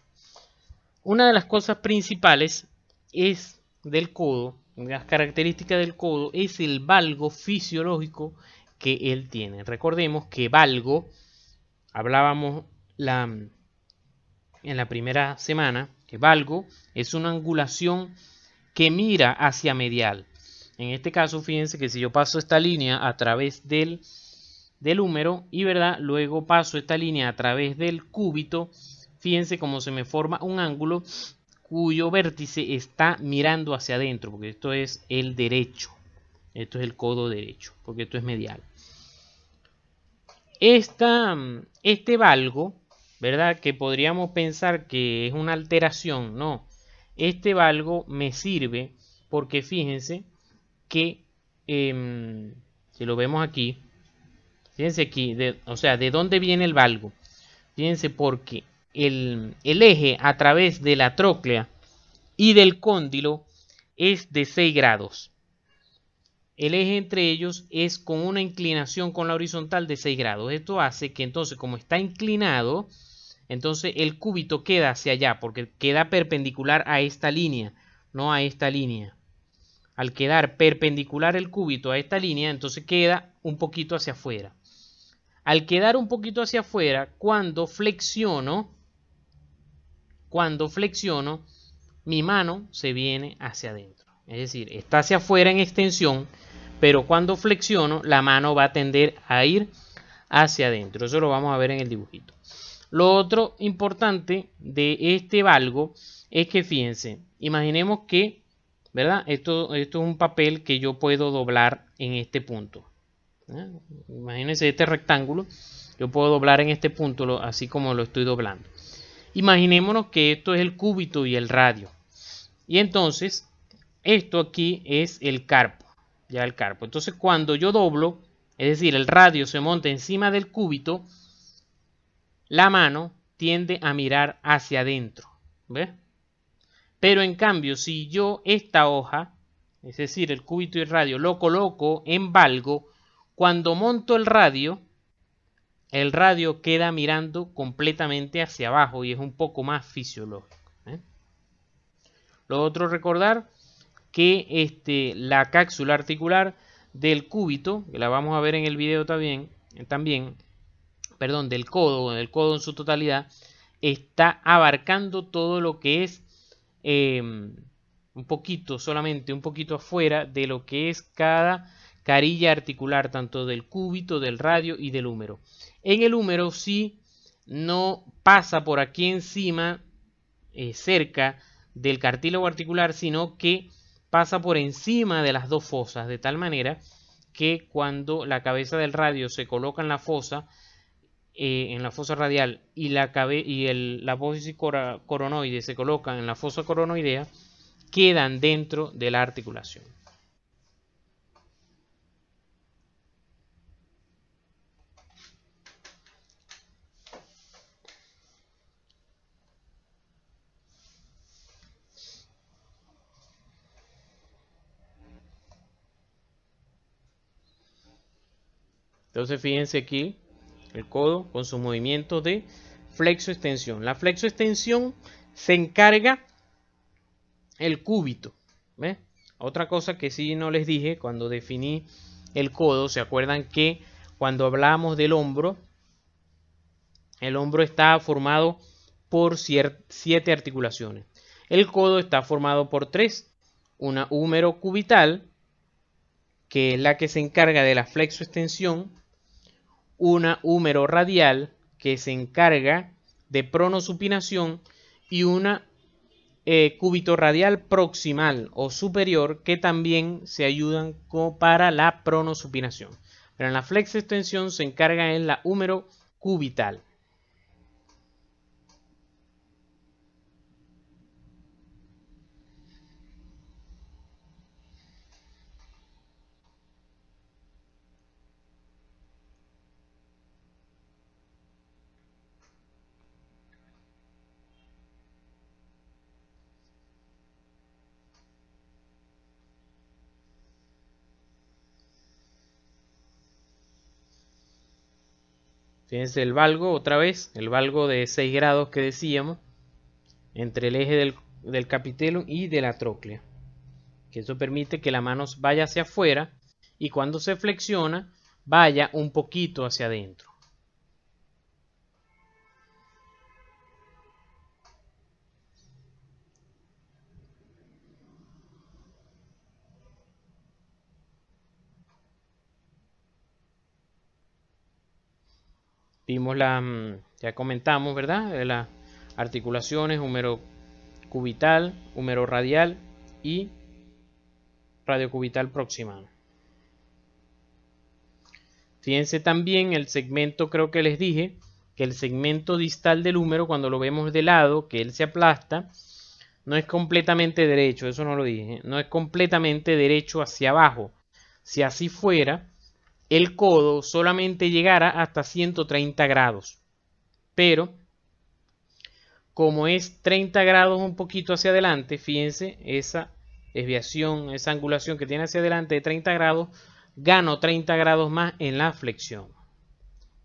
Una de las cosas principales es del codo, las características del codo, es el valgo fisiológico que él tiene. Recordemos que valgo, hablábamos en la primera semana, que valgo es una angulación que mira hacia medial. En este caso, fíjense que si yo paso esta línea a través del húmero y ¿verdad? Luego paso esta línea a través del cúbito, fíjense cómo se me forma un ángulo cuyo vértice está mirando hacia adentro, porque esto es el derecho, esto es el codo derecho, porque esto es medial. Este valgo, ¿verdad? Que podríamos pensar que es una alteración, no. Este valgo me sirve porque fíjense que, si lo vemos aquí, fíjense aquí, o sea, ¿de dónde viene el valgo? Fíjense porque el eje a través de la tróclea y del cóndilo es de 6 grados. El eje entre ellos es con una inclinación con la horizontal de 6 grados. Esto hace que entonces, como está inclinado, entonces el cúbito queda hacia allá, porque queda perpendicular a esta línea, no a esta línea. Al quedar perpendicular el cúbito a esta línea, entonces queda un poquito hacia afuera. Al quedar un poquito hacia afuera, cuando flexiono, mi mano se viene hacia adentro. Es decir, está hacia afuera en extensión, pero cuando flexiono, la mano va a tender a ir hacia adentro. Eso lo vamos a ver en el dibujito. Lo otro importante de este valgo es que, fíjense, imaginemos que, ¿verdad? Esto es un papel que yo puedo doblar en este punto. Imagínense este rectángulo, yo puedo doblar en este punto, así como lo estoy doblando. Imaginémonos que esto es el cúbito y el radio. Y entonces, esto aquí es el carpo. Ya el carpo. Entonces, cuando yo doblo, es decir, el radio se monta encima del cúbito, la mano tiende a mirar hacia adentro. ¿Ves? Pero en cambio, si yo esta hoja, es decir, el cúbito y el radio, lo coloco en valgo, cuando monto el radio queda mirando completamente hacia abajo y es un poco más fisiológico. Lo otro, recordar que la cápsula articular del cúbito, que la vamos a ver en el video también, del codo en su totalidad, está abarcando todo lo que es solamente un poquito afuera de lo que es cada carilla articular, tanto del cúbito, del radio y del húmero. En el húmero sí no pasa por aquí encima, cerca del cartílago articular, sino que pasa por encima de las dos fosas, de tal manera que cuando la cabeza del radio se coloca en la fosa radial y la apófisis coronoide se colocan en la fosa coronoidea, quedan dentro de la articulación. Entonces fíjense aquí el codo con su movimiento de flexo-extensión. La flexo-extensión se encarga el cúbito. ¿Ves? Otra cosa que sí no les dije cuando definí el codo, ¿se acuerdan que cuando hablamos del hombro, el hombro está formado por 7 articulaciones? El codo está formado por 3. Una húmero cubital, que es la que se encarga de la flexo-extensión. Una húmero radial, que se encarga de pronosupinación. Y una cúbito radial proximal o superior, que también se ayudan para la pronosupinación. Pero en la flexo-extensión se encarga en la húmero cubital. Fíjense el valgo, otra vez, el valgo de 6 grados que decíamos, entre el eje del capitelum y de la tróclea. Que eso permite que la mano vaya hacia afuera y cuando se flexiona, vaya un poquito hacia adentro. Vimos ya comentamos, ¿verdad? Las articulaciones, húmero cubital, húmero radial y radiocubital proximal. Fíjense también el segmento, creo que les dije, que el segmento distal del húmero, cuando lo vemos de lado, que él se aplasta, no es completamente derecho, eso no lo dije, no es completamente derecho hacia abajo. Si así fuera, el codo solamente llegara hasta 130 grados. Pero, como es 30 grados un poquito hacia adelante, fíjense, esa desviación, esa angulación que tiene hacia adelante de 30 grados, gano 30 grados más en la flexión.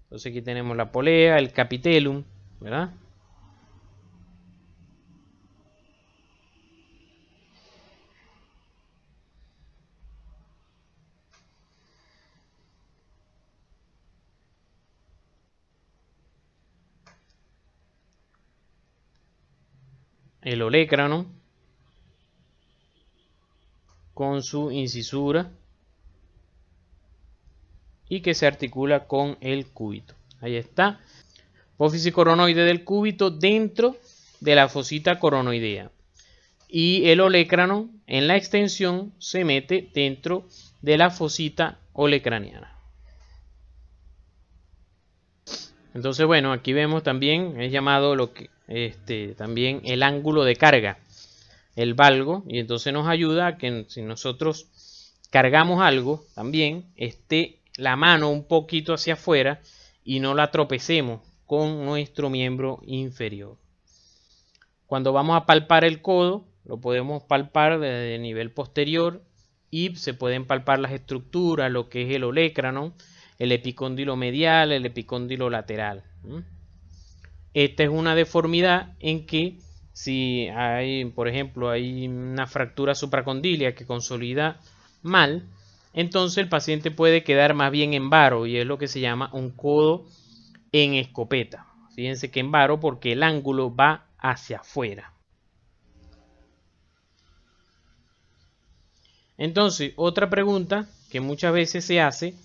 Entonces aquí tenemos la polea, el capitelum, ¿verdad? El olecrano con su incisura y que se articula con el cúbito. Ahí está. Apófisis coronoide del cúbito dentro de la fosita coronoidea. Y el olecrano en la extensión se mete dentro de la fosita olecraniana. Entonces, bueno, aquí vemos también, es llamado lo que también el ángulo de carga, el valgo, y entonces nos ayuda a que si nosotros cargamos algo, también esté la mano un poquito hacia afuera y no la tropecemos con nuestro miembro inferior. Cuando vamos a palpar el codo, lo podemos palpar desde el nivel posterior y se pueden palpar las estructuras, lo que es el olecrano, el epicóndilo medial, el epicóndilo lateral. Esta es una deformidad en que si hay, por ejemplo, hay una fractura supracondilia que consolida mal, entonces el paciente puede quedar más bien en varo y es lo que se llama un codo en escopeta. Fíjense que en varo porque el ángulo va hacia afuera. Entonces, otra pregunta que muchas veces se hace,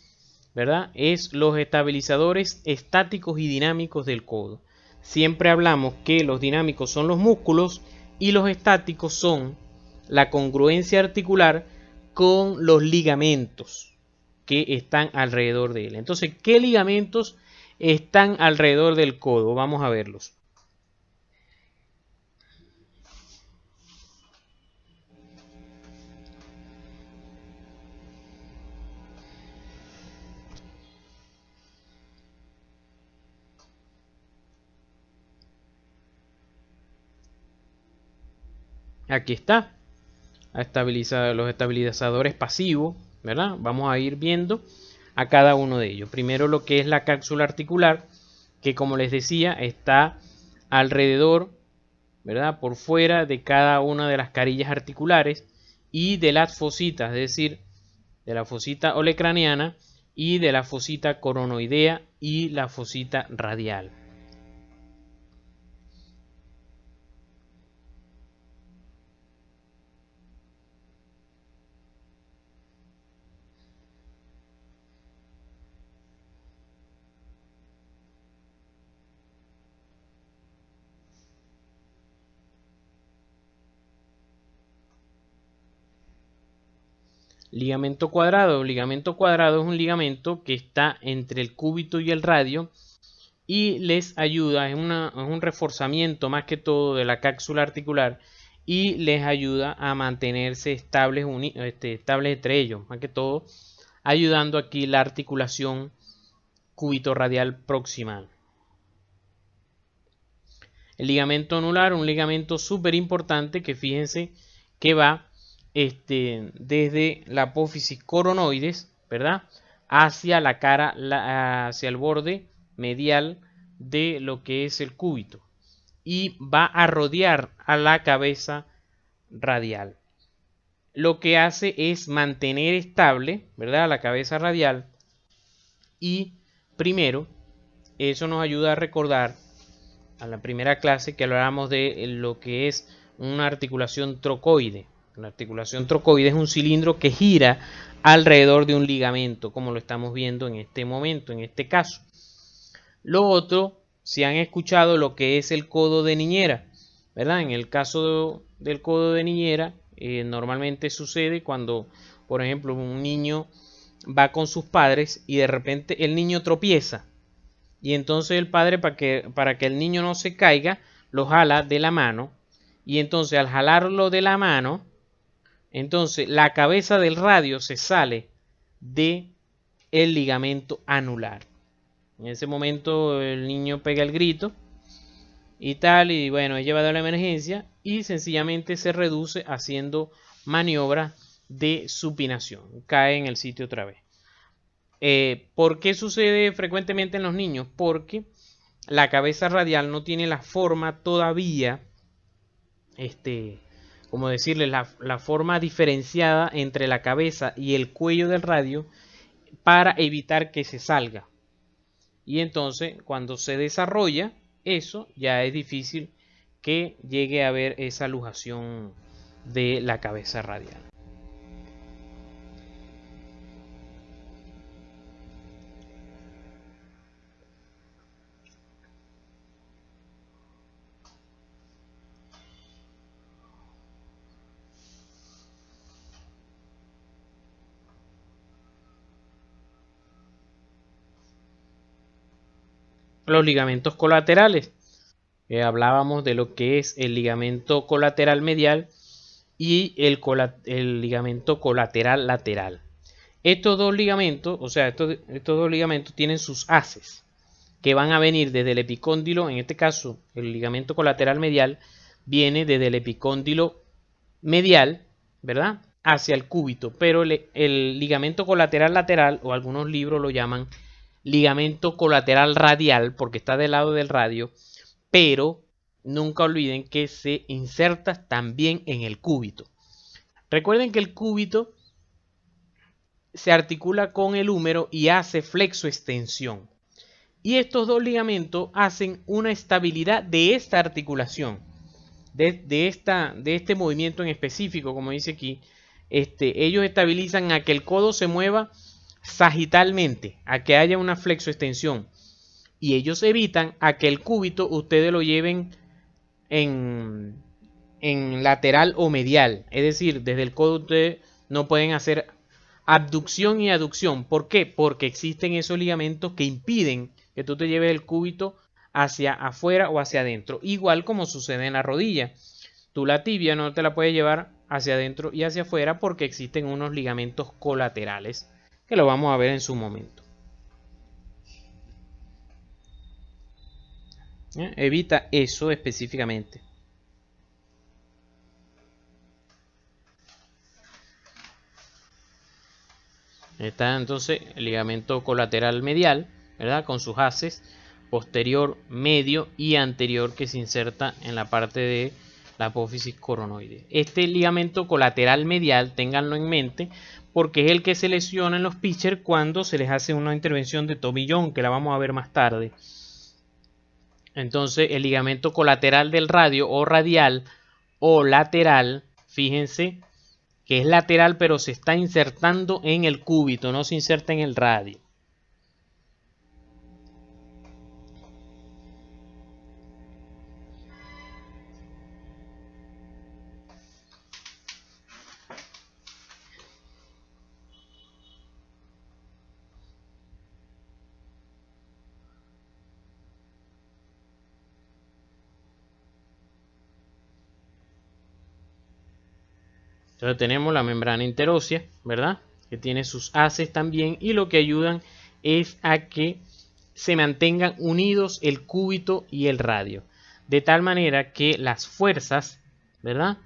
¿verdad? Es los estabilizadores estáticos y dinámicos del codo. Siempre hablamos que los dinámicos son los músculos y los estáticos son la congruencia articular con los ligamentos que están alrededor de él. Entonces, ¿qué ligamentos están alrededor del codo? Vamos a verlos. Aquí está. Los estabilizadores pasivos, ¿verdad? Vamos a ir viendo a cada uno de ellos. Primero lo que es la cápsula articular, que como les decía, está alrededor, ¿verdad? Por fuera de cada una de las carillas articulares y de las fositas, es decir, de la fosita olecraniana y de la fosita coronoidea y la fosita radial. Ligamento cuadrado. Ligamento cuadrado es un ligamento que está entre el cúbito y el radio y les ayuda, es un reforzamiento más que todo de la cápsula articular y les ayuda a mantenerse estables, estables entre ellos, más que todo ayudando aquí la articulación cúbito radial proximal. El ligamento anular, un ligamento súper importante que fíjense que va desde la apófisis coronoides, ¿verdad? Hacia la cara, hacia el borde medial de lo que es el cúbito y va a rodear a la cabeza radial. Lo que hace es mantener estable, ¿verdad?, la cabeza radial. Y primero, eso nos ayuda a recordar a la primera clase que hablábamos de lo que es una articulación trocoide. La articulación trocoide es un cilindro que gira alrededor de un ligamento, como lo estamos viendo en este momento, en este caso. Lo otro, si han escuchado lo que es el codo de niñera, ¿verdad? En el caso del codo de niñera, normalmente sucede cuando, por ejemplo, un niño va con sus padres y de repente el niño tropieza. Y entonces el padre, para que el niño no se caiga, lo jala de la mano. Y entonces al jalarlo de la mano, entonces la cabeza del radio se sale de el ligamento anular. En ese momento el niño pega el grito y tal, y bueno, es llevado a la emergencia y sencillamente se reduce haciendo maniobra de supinación. Cae en el sitio otra vez. ¿Por qué sucede frecuentemente en los niños? Porque la cabeza radial no tiene la forma todavía, como decirle, la forma diferenciada entre la cabeza y el cuello del radio para evitar que se salga. Y entonces cuando se desarrolla eso, ya es difícil que llegue a haber esa luxación de la cabeza radial. Los ligamentos colaterales. Hablábamos de lo que es el ligamento colateral medial y el ligamento colateral lateral. Estos dos ligamentos, o sea, estos dos ligamentos tienen sus haces que van a venir desde el epicóndilo. En este caso, el ligamento colateral medial viene desde el epicóndilo medial, ¿verdad?, hacia el cúbito, pero el ligamento colateral lateral, o algunos libros lo llaman ligamento colateral radial porque está del lado del radio, pero nunca olviden que se inserta también en el cúbito. Recuerden que el cúbito se articula con el húmero y hace flexoextensión. Y estos dos ligamentos hacen una estabilidad de esta articulación, de este movimiento en específico, como dice aquí. Ellos estabilizan a que el codo se mueva sagitalmente, a que haya una flexoextensión. Y ellos evitan a que el cúbito ustedes lo lleven en lateral o medial. Es decir, desde el codo ustedes no pueden hacer abducción y aducción. ¿Por qué? Porque existen esos ligamentos que impiden que tú te lleves el cúbito hacia afuera o hacia adentro. Igual como sucede en la rodilla. Tú la tibia no te la puedes llevar hacia adentro y hacia afuera porque existen unos ligamentos colaterales que lo vamos a ver en su momento. Evita eso específicamente. Está entonces el ligamento colateral medial, ¿verdad?, con sus haces posterior, medio y anterior que se inserta en la parte de la apófisis coronoide. Este ligamento colateral medial, ténganlo en mente, porque es el que se lesiona en los pitchers cuando se les hace una intervención de tomillón, que la vamos a ver más tarde. Entonces el ligamento colateral del radio o radial o lateral, fíjense que es lateral pero se está insertando en el cúbito, no se inserta en el radio. Entonces tenemos la membrana interósea, ¿verdad?, que tiene sus haces también, y lo que ayudan es a que se mantengan unidos el cúbito y el radio, de tal manera que las fuerzas, ¿verdad?,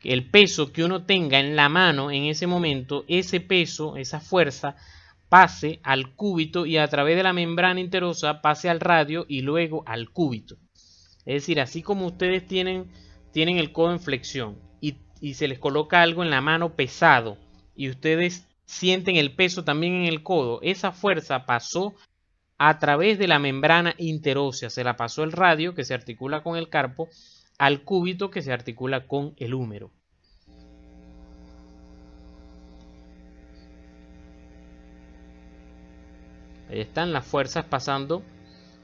el peso que uno tenga en la mano en ese momento, ese peso, esa fuerza, pase al cúbito y a través de la membrana interosa pase al radio y luego al cúbito. Es decir, así como ustedes tienen el codo en flexión y se les coloca algo en la mano pesado y ustedes sienten el peso también en el codo, esa fuerza pasó a través de la membrana interósea, se la pasó el radio que se articula con el carpo al cúbito que se articula con el húmero. Ahí están las fuerzas pasando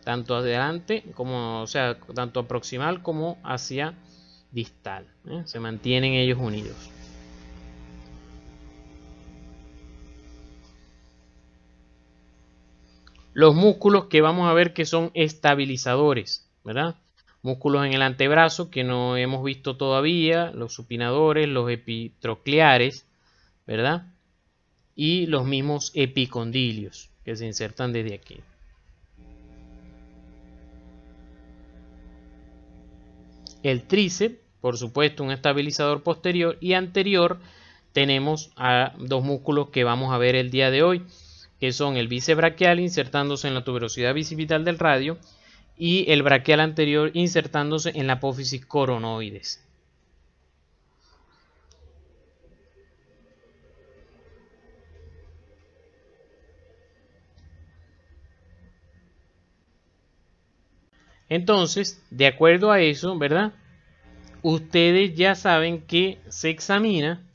tanto adelante como, o sea, tanto proximal como hacia distal. Se mantienen ellos unidos. Los músculos que vamos a ver que son estabilizadores, ¿verdad? Músculos en el antebrazo que no hemos visto todavía, los supinadores, los epitrocleares, ¿verdad? Y los mismos epicondilios que se insertan desde aquí. El tríceps, por supuesto, un estabilizador posterior y anterior. Tenemos a dos músculos que vamos a ver el día de hoy, que son el bíceps braquial insertándose en la tuberosidad bicipital del radio y el braquial anterior insertándose en la apófisis coronoides. Entonces, de acuerdo a eso, ¿verdad? Ustedes ya saben que se examina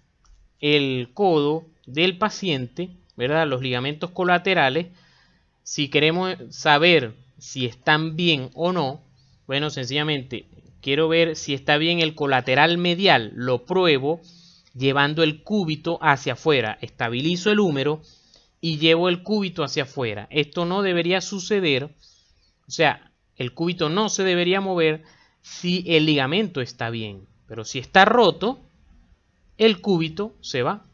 el codo del paciente, ¿verdad? Los ligamentos colaterales. Si queremos saber si están bien o no, bueno, sencillamente quiero ver si está bien el colateral medial, lo pruebo llevando el cúbito hacia afuera, estabilizo el húmero y llevo el cúbito hacia afuera. Esto no debería suceder, o sea, el cúbito no se debería mover si el ligamento está bien, pero si está roto, el cúbito se va.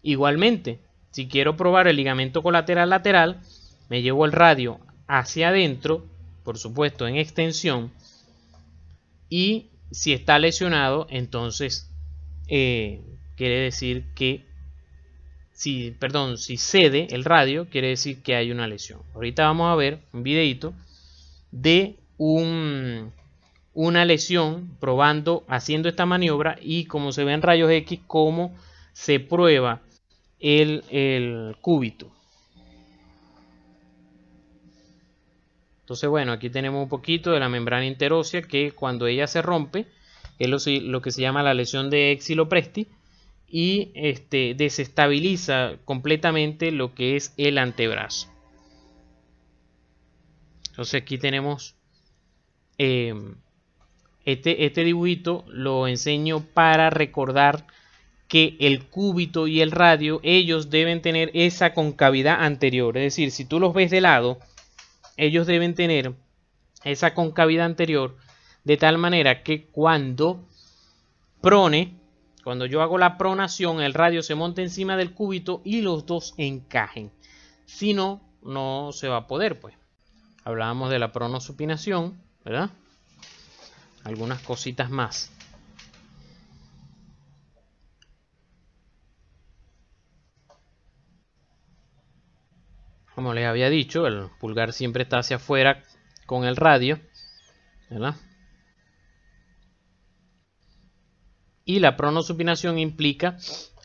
Igualmente, si quiero probar el ligamento colateral lateral, me llevo el radio hacia adentro, por supuesto en extensión, y si está lesionado, entonces quiere decir que, si cede el radio, quiere decir que hay una lesión. Ahorita vamos a ver un videito de una lesión probando, haciendo esta maniobra y como se ve en rayos X, cómo se prueba el cúbito. Entonces, bueno, aquí tenemos un poquito de la membrana interósea que cuando ella se rompe, es lo que se llama la lesión de Exilo-Presti y desestabiliza completamente lo que es el antebrazo. Entonces aquí tenemos este dibujito, lo enseño para recordar que el cúbito y el radio, ellos deben tener esa concavidad anterior. Es decir, si tú los ves de lado, ellos deben tener esa concavidad anterior de tal manera que cuando yo hago la pronación, el radio se monta encima del cúbito y los dos encajen. Si no, no se va a poder, pues. Hablábamos de la pronosupinación, ¿verdad? Algunas cositas más. Como les había dicho, el pulgar siempre está hacia afuera con el radio, ¿verdad? Y la pronosupinación implica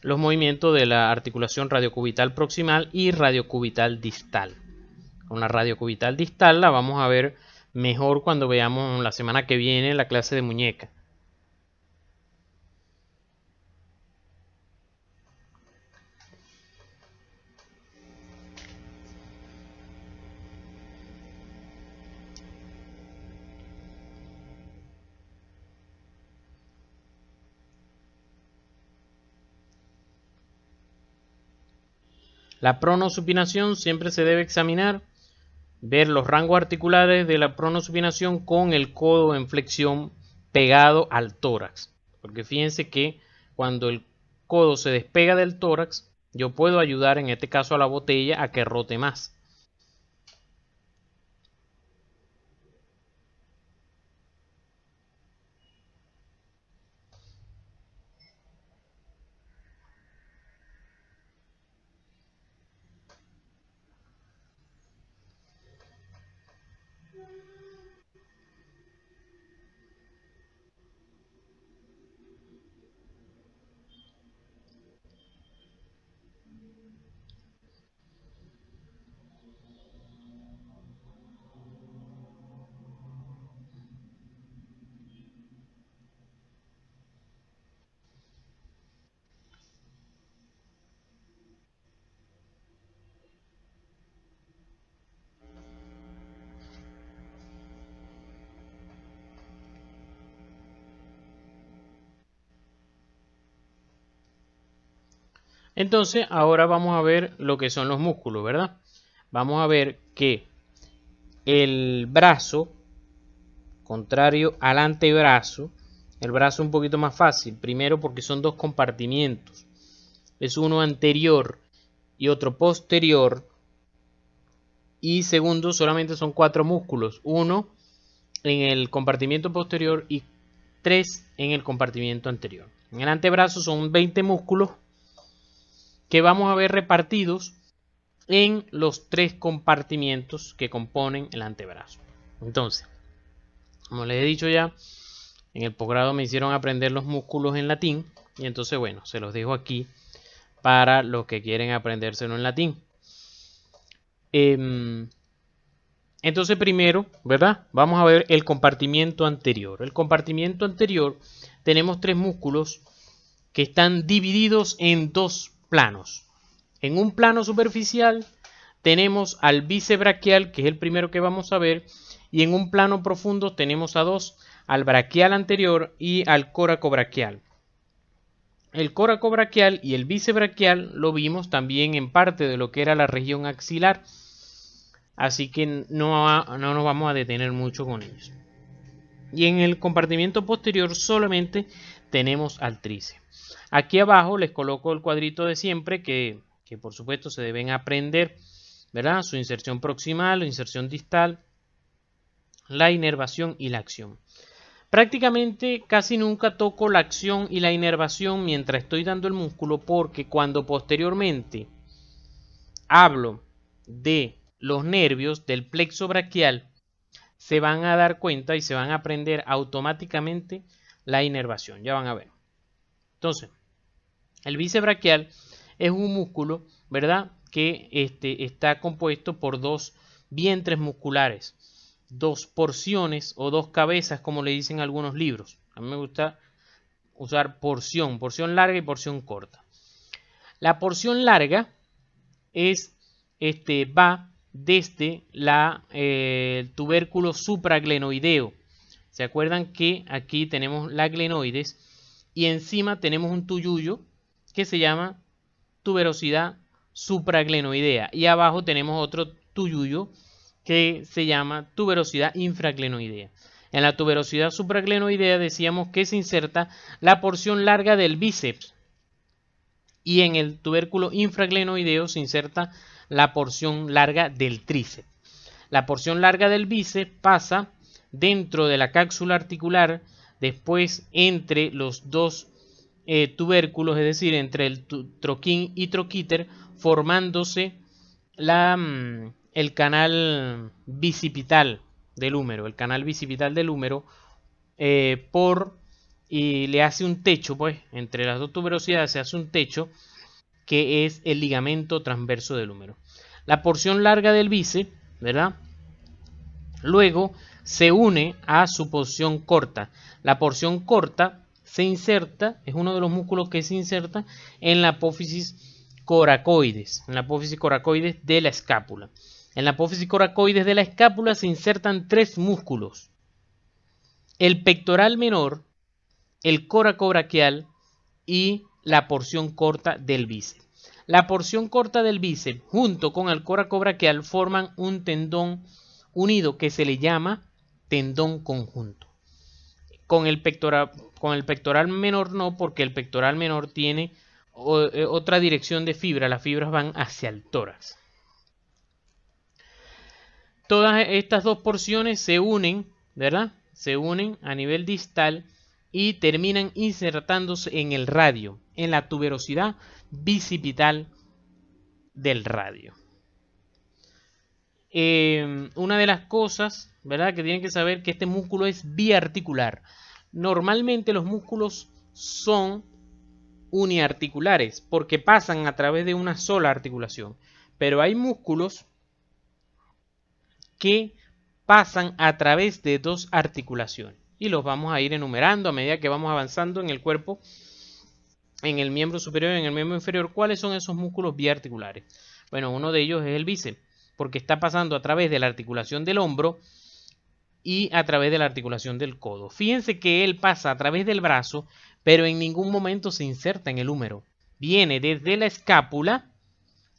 los movimientos de la articulación radiocubital proximal y radiocubital distal. Con la radiocubital distal la vamos a ver mejor cuando veamos la semana que viene la clase de muñeca. La pronosupinación siempre se debe examinar, ver los rangos articulares de la pronosupinación con el codo en flexión pegado al tórax. Porque fíjense que cuando el codo se despega del tórax, yo puedo ayudar en este caso a la botella a que rote más. Entonces, ahora vamos a ver lo que son los músculos, ¿verdad? Vamos a ver que el brazo, contrario al antebrazo, el brazo un poquito más fácil. Primero porque son dos compartimientos. Es uno anterior y otro posterior. Y segundo, solamente son 4 músculos. Uno en el compartimiento posterior y 3 en el compartimiento anterior. En el antebrazo son 20 músculos que vamos a ver repartidos en los 3 compartimientos que componen el antebrazo. Entonces, como les he dicho ya, en el posgrado me hicieron aprender los músculos en latín y entonces, bueno, se los dejo aquí para los que quieren aprendérselo en latín. Entonces primero, ¿verdad? Vamos a ver el compartimiento anterior. El compartimiento anterior tenemos 3 músculos que están divididos en 2 planos. En un plano superficial tenemos al bíceps braquial, que es el primero que vamos a ver, y en un plano profundo tenemos a 2, al braquial anterior y al coracobraquial. El coracobraquial y el bíceps braquial lo vimos también en parte de lo que era la región axilar, así que no nos vamos a detener mucho con ellos. Y en el compartimiento posterior solamente tenemos al tríceps. Aquí abajo les coloco el cuadrito de siempre que por supuesto se deben aprender, ¿verdad? Su inserción proximal, la inserción distal, la inervación y la acción. Prácticamente casi nunca toco la acción y la inervación mientras estoy dando el músculo, porque cuando posteriormente hablo de los nervios del plexo braquial, se van a dar cuenta y se van a aprender automáticamente la inervación. Ya van a ver. Entonces, el bíceps braquial es un músculo, ¿verdad? Que está compuesto por 2 vientres musculares, 2 porciones o 2 cabezas, como le dicen algunos libros. A mí me gusta usar porción larga y porción corta. La porción larga va desde el tubérculo supraglenoideo. ¿Se acuerdan que aquí tenemos la glenoides y encima tenemos un tuyullo que se llama tuberosidad supraglenoidea y abajo tenemos otro tuyullo que se llama tuberosidad infraglenoidea? En la tuberosidad supraglenoidea decíamos que se inserta la porción larga del bíceps y en el tubérculo infraglenoideo se inserta la porción larga del tríceps. La porción larga del bíceps pasa dentro de la cápsula articular, después entre los 2 tubérculos, es decir, entre el troquín y troquíter, formándose el canal bicipital del húmero. El canal bicipital del húmero y le hace un techo, pues, entre las 2 tuberosidades se hace un techo que es el ligamento transverso del húmero. La porción larga del bíceps, ¿verdad? Luego se une a su porción corta. La porción corta se inserta, es uno de los músculos que se inserta en la apófisis coracoides, de la escápula. En la apófisis coracoides de la escápula se insertan 3 músculos: el pectoral menor, el coracobraquial y la porción corta del bíceps. La porción corta del bíceps junto con el coracobraquial forman un tendón unido que se le llama tendón conjunto. Con el pectoral menor no, porque el pectoral menor tiene otra dirección de fibra. Las fibras van hacia el tórax. Todas estas 2 porciones se unen, ¿verdad? Se unen a nivel distal y terminan insertándose en el radio, en la tuberosidad bicipital del radio. Una de las cosas, ¿verdad?, que tienen que saber que este músculo es biarticular. Normalmente los músculos son uniarticulares porque pasan a través de una sola articulación, pero hay músculos que pasan a través de 2 articulaciones y los vamos a ir enumerando a medida que vamos avanzando en el cuerpo, en el miembro superior y en el miembro inferior. ¿Cuáles son esos músculos biarticulares? Bueno, uno de ellos es el bíceps, porque está pasando a través de la articulación del hombro y a través de la articulación del codo. Fíjense que él pasa a través del brazo, pero en ningún momento se inserta en el húmero. viene desde la escápula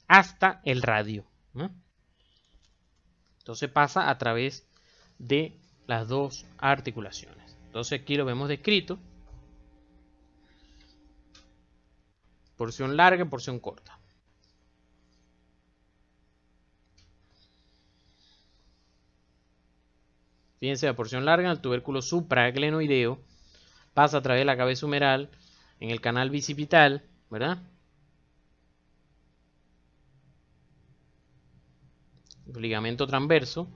hasta el radio, ¿no? Entonces pasa a través de las dos articulaciones. Entonces aquí lo vemos descrito. Porción larga y porción corta. Fíjense, la porción larga, el tubérculo supraglenoideo, pasa a través de la cabeza humeral en el canal bicipital, ¿verdad? Ligamento transverso.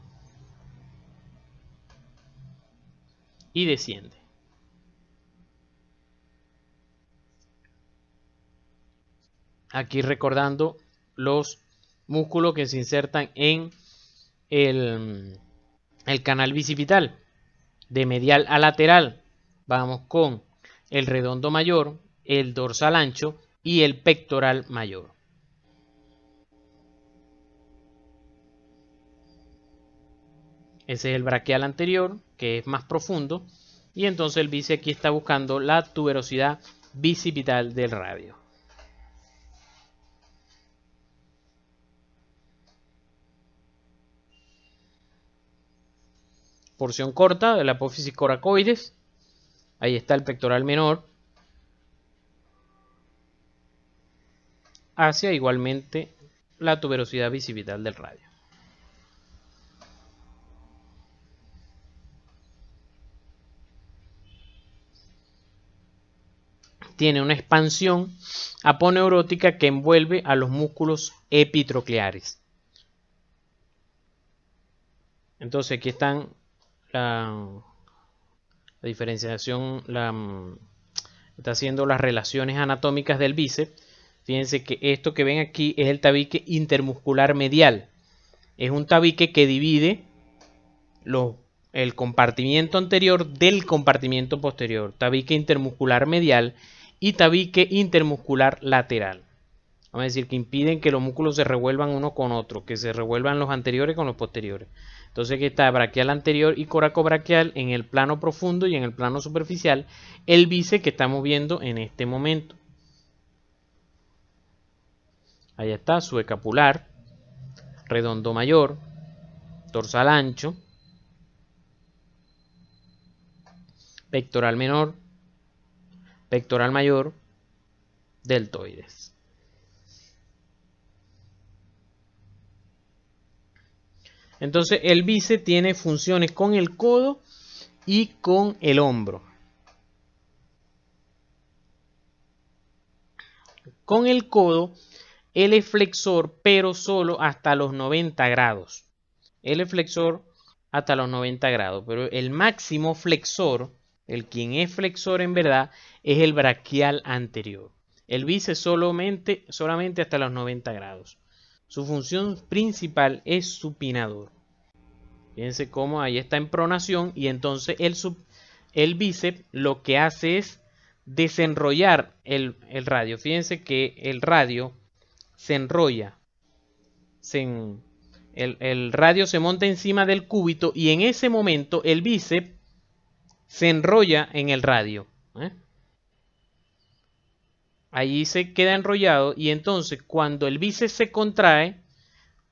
Y desciende. Aquí recordando los músculos que se insertan en el canal bicipital. De medial a lateral vamos con el redondo mayor, el dorsal ancho y el pectoral mayor. Ese es el braquial anterior, que es más profundo, y entonces el bíceps aquí está buscando la tuberosidad bicipital del radio. Porción corta de la apófisis coracoides. Ahí está el pectoral menor. Hacia igualmente la tuberosidad bicipital del radio. Tiene una expansión aponeurótica que envuelve a los músculos epitrocleares. Entonces aquí están la diferenciación, está haciendo las relaciones anatómicas del bíceps. Fíjense que esto que ven aquí es el tabique intermuscular medial. Es un tabique que divide el compartimiento anterior del compartimiento posterior. Tabique intermuscular medial y tabique intermuscular lateral. Vamos a decir que impiden que los músculos se revuelvan uno con otro, que se revuelvan los anteriores con los posteriores. Entonces aquí está braquial anterior y coracobraquial en el plano profundo y en el plano superficial, el bíceps que estamos viendo en este momento. Ahí está su escapular, redondo mayor, dorsal ancho, pectoral menor, pectoral mayor, deltoides. Entonces el bíceps tiene funciones con el codo y con el hombro. Con el codo, él es flexor, pero solo hasta los 90 grados. Él es flexor hasta los 90 grados, pero el máximo flexor, el quien es flexor en verdad, es el braquial anterior. El bíceps solamente hasta los 90 grados. Su función principal es supinador. Fíjense cómo ahí está en pronación y entonces el bíceps lo que hace es desenrollar el radio. Fíjense que el radio se enrolla. El radio se monta encima del cúbito y en ese momento el bíceps se enrolla en el radio. Allí se queda enrollado y entonces cuando el bíceps se contrae,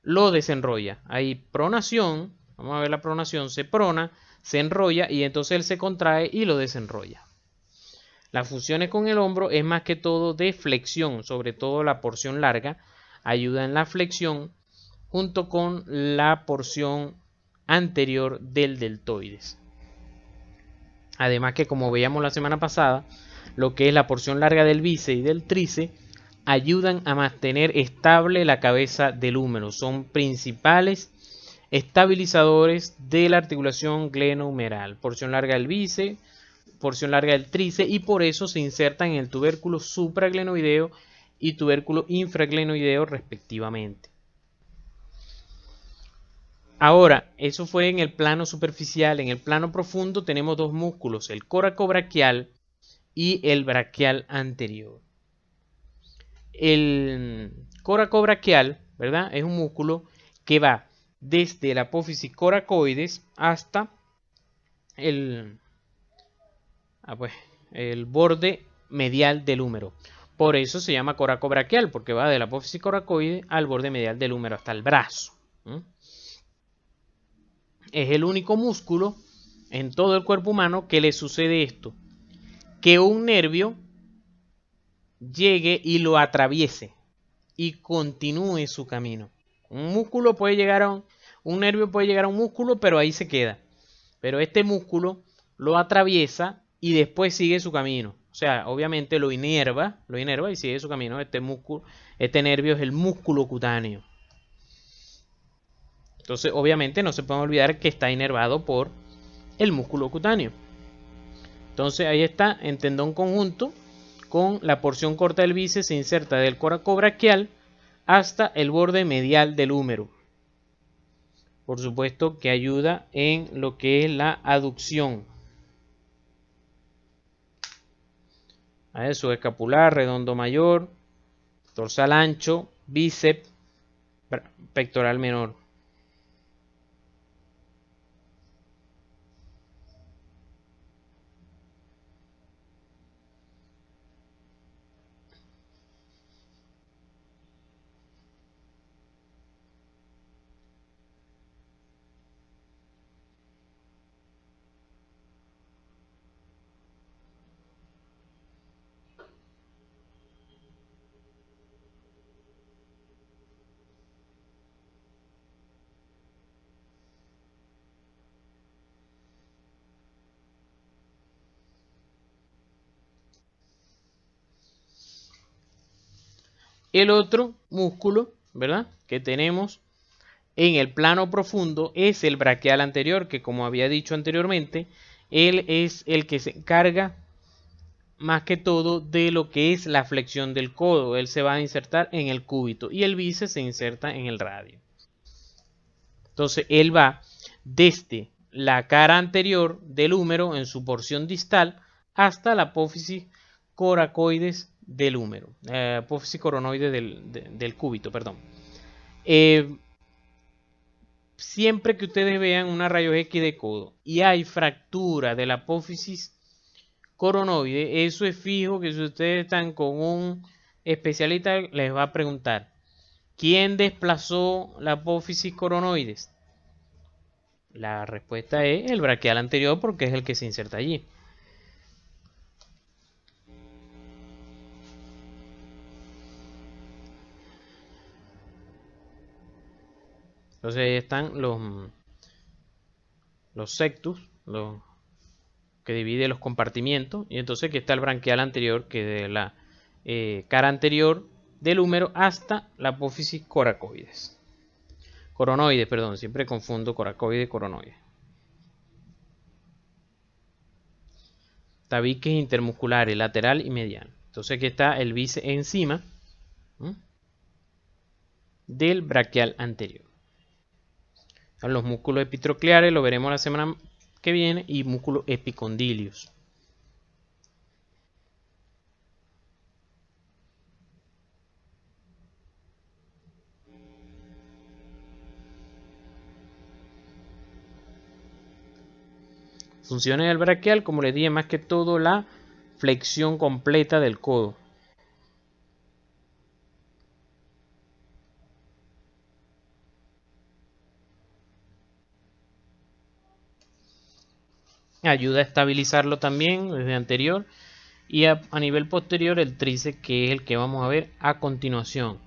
lo desenrolla. Ahí pronación, vamos a ver la pronación, se prona, se enrolla y entonces él se contrae y lo desenrolla. Las funciones con el hombro es más que todo de flexión, sobre todo la porción larga, ayuda en la flexión junto con la porción anterior del deltoides. Además que como veíamos la semana pasada, lo que es la porción larga del bíceps y del tríceps ayudan a mantener estable la cabeza del húmero. Son principales estabilizadores de la articulación glenohumeral. Porción larga del bíceps, porción larga del tríceps y por eso se insertan en el tubérculo supraglenoideo y tubérculo infraglenoideo respectivamente. Ahora, eso fue en el plano superficial. En el plano profundo tenemos dos músculos, el coracobraquial y el braquial anterior. El coracobraquial, ¿verdad? Es un músculo que va desde la apófisis coracoides hasta el borde medial del húmero. Por eso se llama coracobraquial, porque va de la apófisis coracoide al borde medial del húmero hasta el brazo. Es el único músculo en todo el cuerpo humano que le sucede esto, que un nervio llegue y lo atraviese y continúe su camino. Un músculo puede llegar a un nervio puede llegar a un músculo, pero ahí se queda. Pero este músculo lo atraviesa y después sigue su camino. O sea, obviamente lo inerva y sigue su camino. Este nervio es el músculo cutáneo. Entonces, obviamente no se puede olvidar que está inervado por el músculo cutáneo. Entonces, ahí está, en tendón conjunto, con la porción corta del bíceps se inserta del coracobraquial hasta el borde medial del húmero. Por supuesto que ayuda en lo que es la aducción. Subescapular, redondo mayor, dorsal ancho, bíceps, pectoral menor. El otro músculo, ¿verdad?, que tenemos en el plano profundo es el braquial anterior, que como había dicho anteriormente, él es el que se encarga más que todo de lo que es la flexión del codo. Él se va a insertar en el cúbito y el bíceps se inserta en el radio. Entonces él va desde la cara anterior del húmero en su porción distal hasta la apófisis coracoides del húmero, apófisis coronoide del cúbito, perdón. Siempre que ustedes vean una rayos X de codo y hay fractura de la apófisis coronoide, eso es fijo que si ustedes están con un especialista les va a preguntar: ¿quién desplazó la apófisis coronoides? La respuesta es el braquial anterior, porque es el que se inserta allí. Entonces ahí están los sectus, que divide los compartimientos. Y entonces aquí está el braquial anterior, que de la cara anterior del húmero hasta la apófisis coracoides. Coronoides, perdón, siempre confundo coracoide y coronoide. Tabiques intermusculares, lateral y medial. Entonces aquí está el bíceps encima del braquial anterior. Los músculos epitrocleares lo veremos la semana que viene, y músculos epicondilios. Funciones del braquial, como les dije, más que todo la flexión completa del codo. Ayuda a estabilizarlo también desde anterior. Y a nivel posterior el tríceps, que es el que vamos a ver a continuación.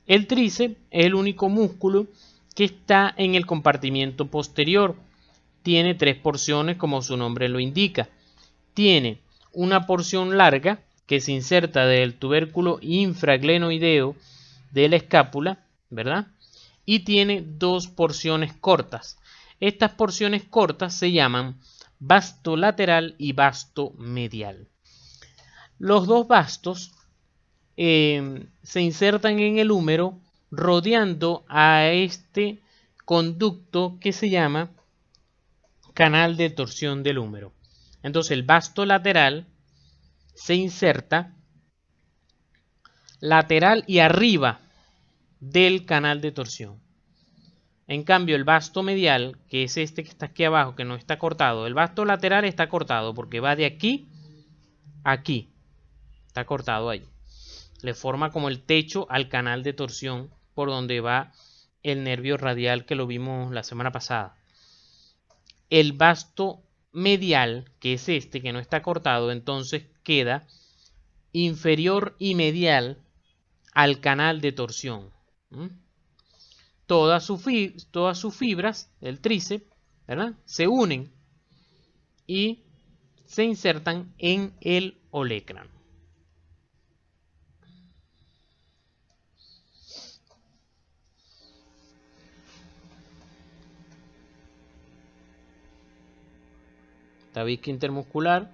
El tríceps es el único músculo que está en el compartimiento posterior. Tiene tres porciones, como su nombre lo indica. Tiene una porción larga que se inserta del tubérculo infraglenoideo de la escápula, ¿verdad? Y tiene dos porciones cortas. Estas porciones cortas se llaman vasto lateral y vasto medial. Los dos vastos se insertan en el húmero rodeando a este conducto que se llama canal de torsión del húmero. Entonces el vasto lateral se inserta lateral y arriba del canal de torsión. En cambio el vasto medial, que es este que está aquí abajo, que no está cortado, el vasto lateral está cortado porque va de aquí a aquí. está cortado ahí. Le forma como el techo al canal de torsión por donde va el nervio radial que lo vimos la semana pasada. El vasto medial, que es este, que no está cortado, entonces queda inferior y medial al canal de torsión. Todas sus fibras del tríceps, ¿verdad?, se unen y se insertan en el olecrano. Tabique intermuscular,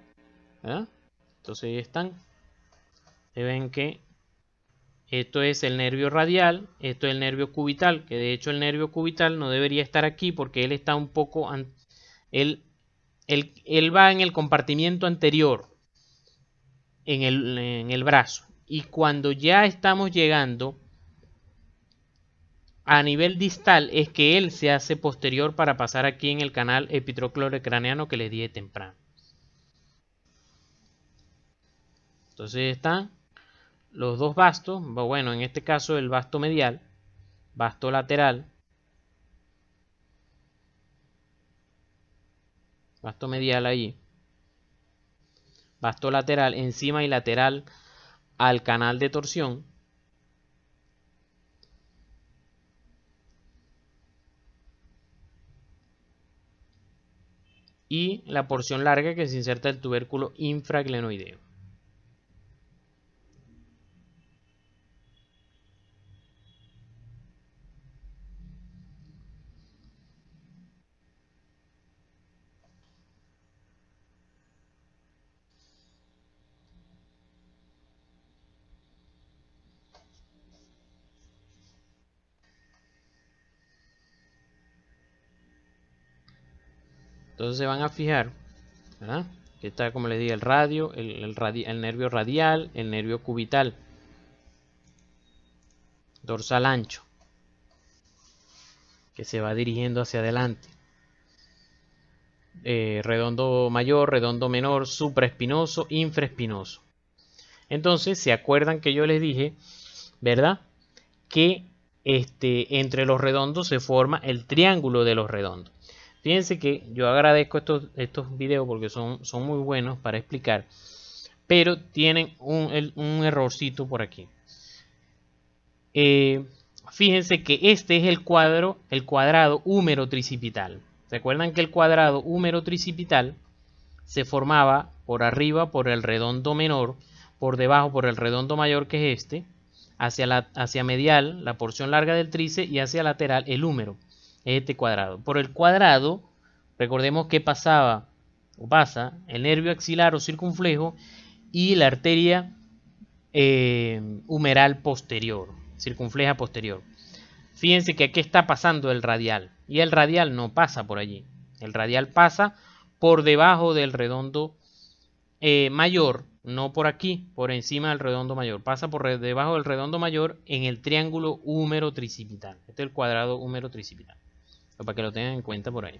¿verdad? Entonces ahí están. Se ven que esto es el nervio radial, esto es el nervio cubital, que de hecho el nervio cubital no debería estar aquí porque él está un poco, él va en el compartimiento anterior, en el brazo. Y cuando ya estamos llegando a nivel distal es que él se hace posterior para pasar aquí en el canal epitrocleorocraneano que les dije temprano. Entonces están los dos bastos, bueno, en este caso el basto medial, basto lateral, basto medial ahí, basto lateral encima y lateral al canal de torsión. Y la porción larga que se inserta el tubérculo infraglenoideo. Entonces se van a fijar, ¿verdad?, que está, como les dije, el radio, el nervio radial, el nervio cubital, dorsal ancho, que se va dirigiendo hacia adelante. Redondo mayor, redondo menor, supraespinoso, infraespinoso. Entonces, ¿se acuerdan que yo les dije, verdad?, que entre los redondos se forma el triángulo de los redondos. Fíjense que yo agradezco estos videos porque son muy buenos para explicar, pero tienen un errorcito por aquí. Fíjense que este es el cuadrado húmero tricipital. ¿Recuerdan que el cuadrado húmero tricipital se formaba por arriba por el redondo menor, por debajo por el redondo mayor, que es este, hacia medial la porción larga del tríceps y hacia lateral el húmero, es este cuadrado? Por el cuadrado, recordemos que pasa el nervio axilar o circunflejo y la arteria humeral posterior, circunfleja posterior. Fíjense que aquí está pasando el radial y el radial no pasa por allí. El radial pasa por debajo del redondo mayor, no por aquí, por encima del redondo mayor. Pasa por debajo del redondo mayor en el triángulo húmero tricipital. Este es el cuadrado húmero tricipital, para que lo tengan en cuenta por ahí.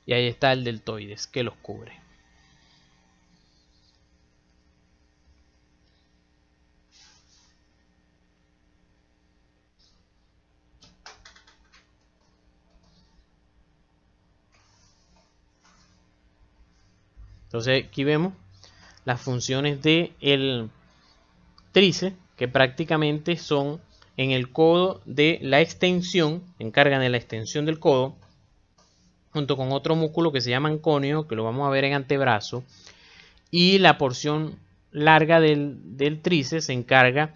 Y ahí está el deltoides que los cubre. Entonces aquí vemos las funciones del tríceps, que prácticamente son en el codo de la extensión, encargan de la extensión del codo, junto con otro músculo que se llama conio, que lo vamos a ver en antebrazo, y la porción larga del tríceps se encarga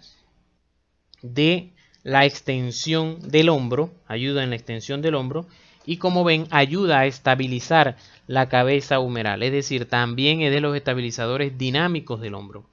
de la extensión del hombro, ayuda en la extensión del hombro, y como ven ayuda a estabilizar la cabeza humeral, es decir, también es de los estabilizadores dinámicos del hombro.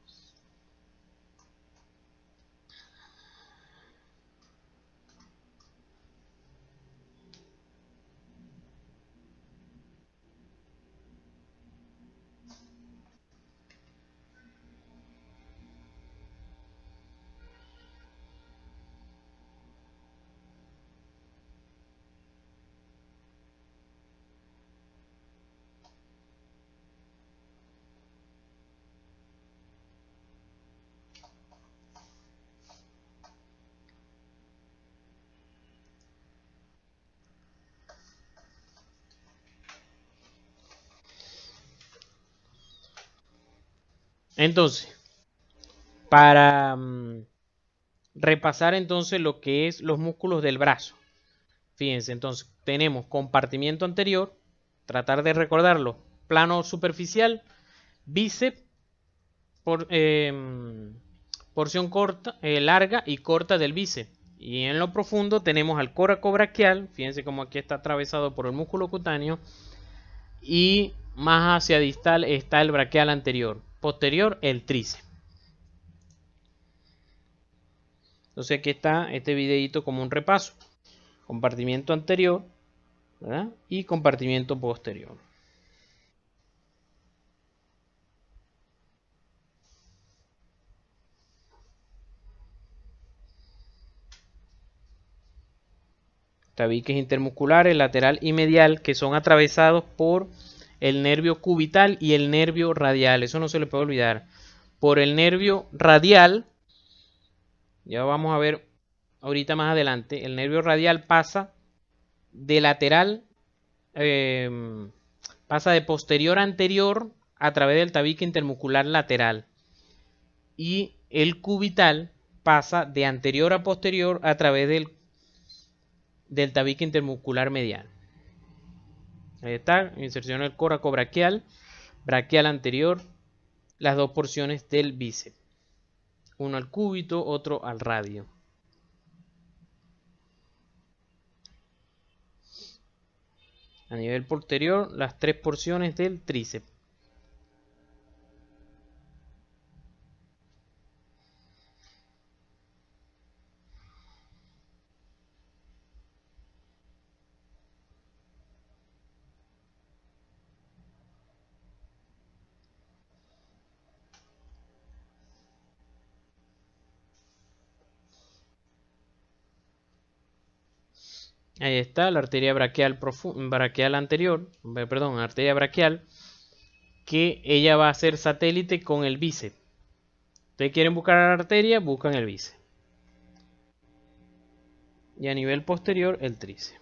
Entonces, para repasar entonces lo que es los músculos del brazo. Fíjense, entonces tenemos compartimiento anterior, tratar de recordarlo, plano superficial, bíceps, porción corta, larga y corta del bíceps. Y en lo profundo tenemos al coracobraquial, fíjense como aquí está atravesado por el músculo cutáneo, y más hacia distal está el braquial anterior, posterior el tríceps. Entonces aquí está este videito como un repaso, compartimiento anterior, ¿verdad? Y compartimiento posterior. Tabiques intermusculares, lateral y medial, que son atravesados por el nervio cubital y el nervio radial. Eso no se le puede olvidar. Por el nervio radial, ya vamos a ver ahorita más adelante, el nervio radial pasa de lateral, pasa de posterior a anterior a través del tabique intermuscular lateral. Y el cubital pasa de anterior a posterior a través del tabique intermuscular medial. Ahí está, inserción del coracobraquial, braquial anterior, las dos porciones del bíceps. Uno al cúbito, otro al radio. A nivel posterior, las tres porciones del tríceps. Ahí está la arteria braquial anterior, perdón, arteria braquial, que ella va a ser satélite con el bíceps. Ustedes quieren buscar la arteria, buscan el bíceps. Y a nivel posterior, el tríceps.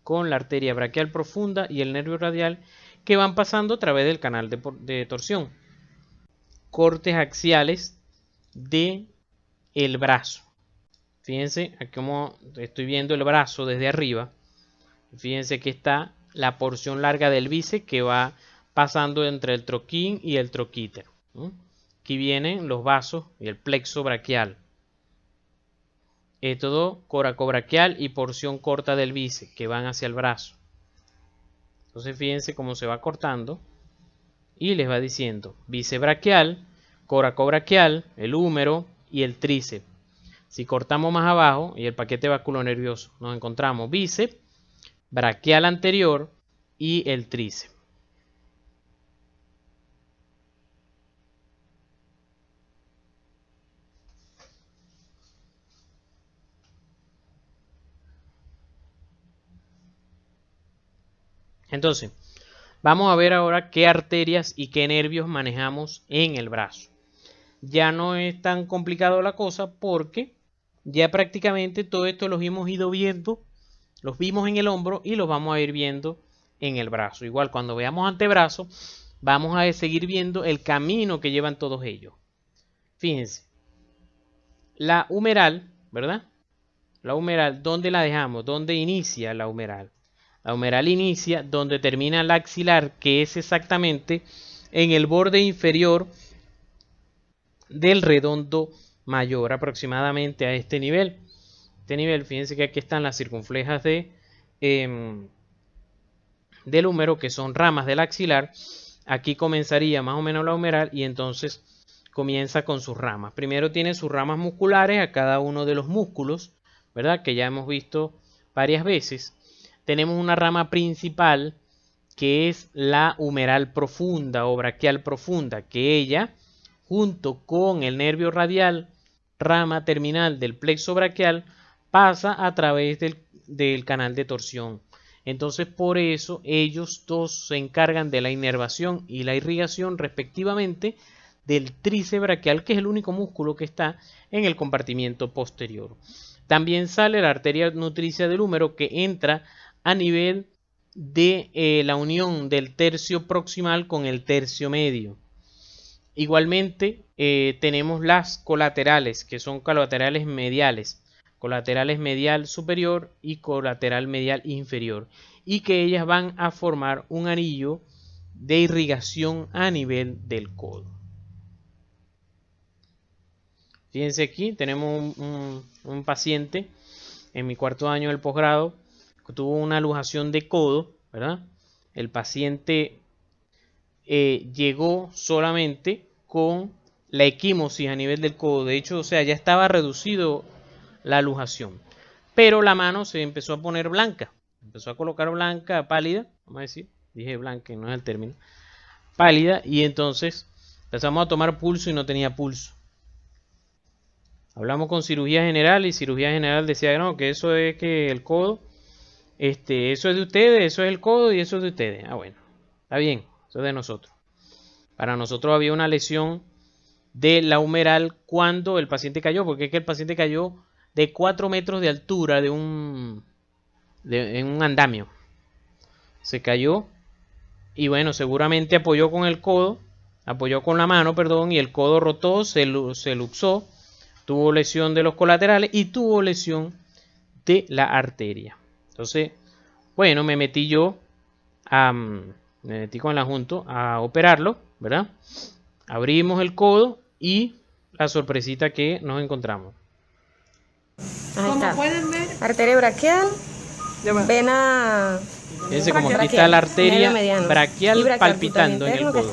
Con la arteria braquial profunda y el nervio radial que van pasando a través del canal de torsión. Cortes axiales de el brazo. Fíjense aquí como estoy viendo el brazo desde arriba. Fíjense que está la porción larga del bíceps que va pasando entre el troquín y el troquíter. Aquí vienen los vasos y el plexo braquial. Todo coracobraquial y porción corta del bíceps que van hacia el brazo. Entonces fíjense cómo se va cortando y les va diciendo bíceps braquial, coracobraquial, el húmero y el tríceps. Si cortamos más abajo y el paquete vasculonervioso, nos encontramos bíceps, braquial anterior y el tríceps. Entonces, vamos a ver ahora qué arterias y qué nervios manejamos en el brazo. Ya no es tan complicado la cosa porque ya prácticamente todo esto los hemos ido viendo, los vimos en el hombro y los vamos a ir viendo en el brazo. Igual cuando veamos antebrazo, vamos a seguir viendo el camino que llevan todos ellos. Fíjense, la humeral, ¿verdad? La humeral, ¿dónde la dejamos? ¿Dónde inicia la humeral? La humeral inicia donde termina la axilar, que es exactamente en el borde inferior del redondo mayor, aproximadamente a este nivel. Este nivel, fíjense que aquí están las circunflejas del húmero, que son ramas del axilar. Aquí comenzaría más o menos la humeral y entonces comienza con sus ramas. Primero tiene sus ramas musculares a cada uno de los músculos, ¿verdad? Que ya hemos visto varias veces. Tenemos una rama principal que es la humeral profunda o braquial profunda, que ella, junto con el nervio radial, rama terminal del plexo braquial, pasa a través del canal de torsión. Entonces, por eso ellos dos se encargan de la inervación y la irrigación respectivamente del tríceps braquial, que es el único músculo que está en el compartimiento posterior. También sale la arteria nutricia del húmero, que entra a nivel de la unión del tercio proximal con el tercio medio. Igualmente tenemos las colaterales, que son colaterales mediales, colateral medial superior y colateral medial inferior, y que ellas van a formar un anillo de irrigación a nivel del codo. Fíjense aquí, tenemos un paciente en mi cuarto año del posgrado que tuvo una luxación de codo, ¿verdad? El paciente llegó solamente con la equimosis a nivel del codo. De hecho, o sea, ya estaba reducido la luxación. Pero la mano se empezó a poner blanca. Empezó a colocar blanca, pálida, vamos a decir. Dije blanca, no es el término. Pálida, y entonces empezamos a tomar pulso y no tenía pulso. Hablamos con cirugía general y cirugía general decía no, que eso es que el codo, eso es de ustedes, eso es el codo y eso es de ustedes. Ah, bueno, está bien, eso es de nosotros. Para nosotros había una lesión de la humeral cuando el paciente cayó, porque es que el paciente cayó de 4 metros de altura en un andamio. Se cayó y bueno, seguramente apoyó con el codo, apoyó con la mano, perdón, y el codo rotó, se luxó, tuvo lesión de los colaterales y tuvo lesión de la arteria. Entonces, bueno, me metí con el adjunto a operarlo, ¿verdad? Abrimos el codo y la sorpresita que nos encontramos. Ahí está. Como pueden ver, arteria braquial, vena. Fíjense como aquí está la arteria braquial palpitando en el codo.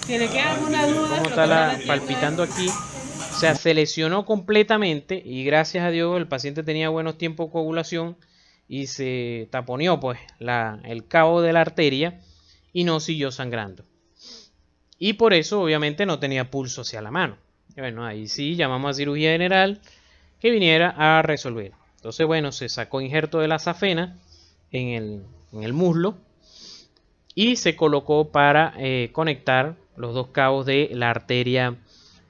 ¿Tiene que alguna duda? ¿Cómo está palpitando aquí? O sea, se lesionó completamente y gracias a Dios el paciente tenía buenos tiempos de coagulación y se taponeó pues el cabo de la arteria y no siguió sangrando. Y por eso obviamente no tenía pulso hacia la mano. Y bueno, ahí sí llamamos a cirugía general que viniera a resolver. Entonces, bueno, se sacó injerto de la safena en el muslo y se colocó para conectar los dos cabos de la arteria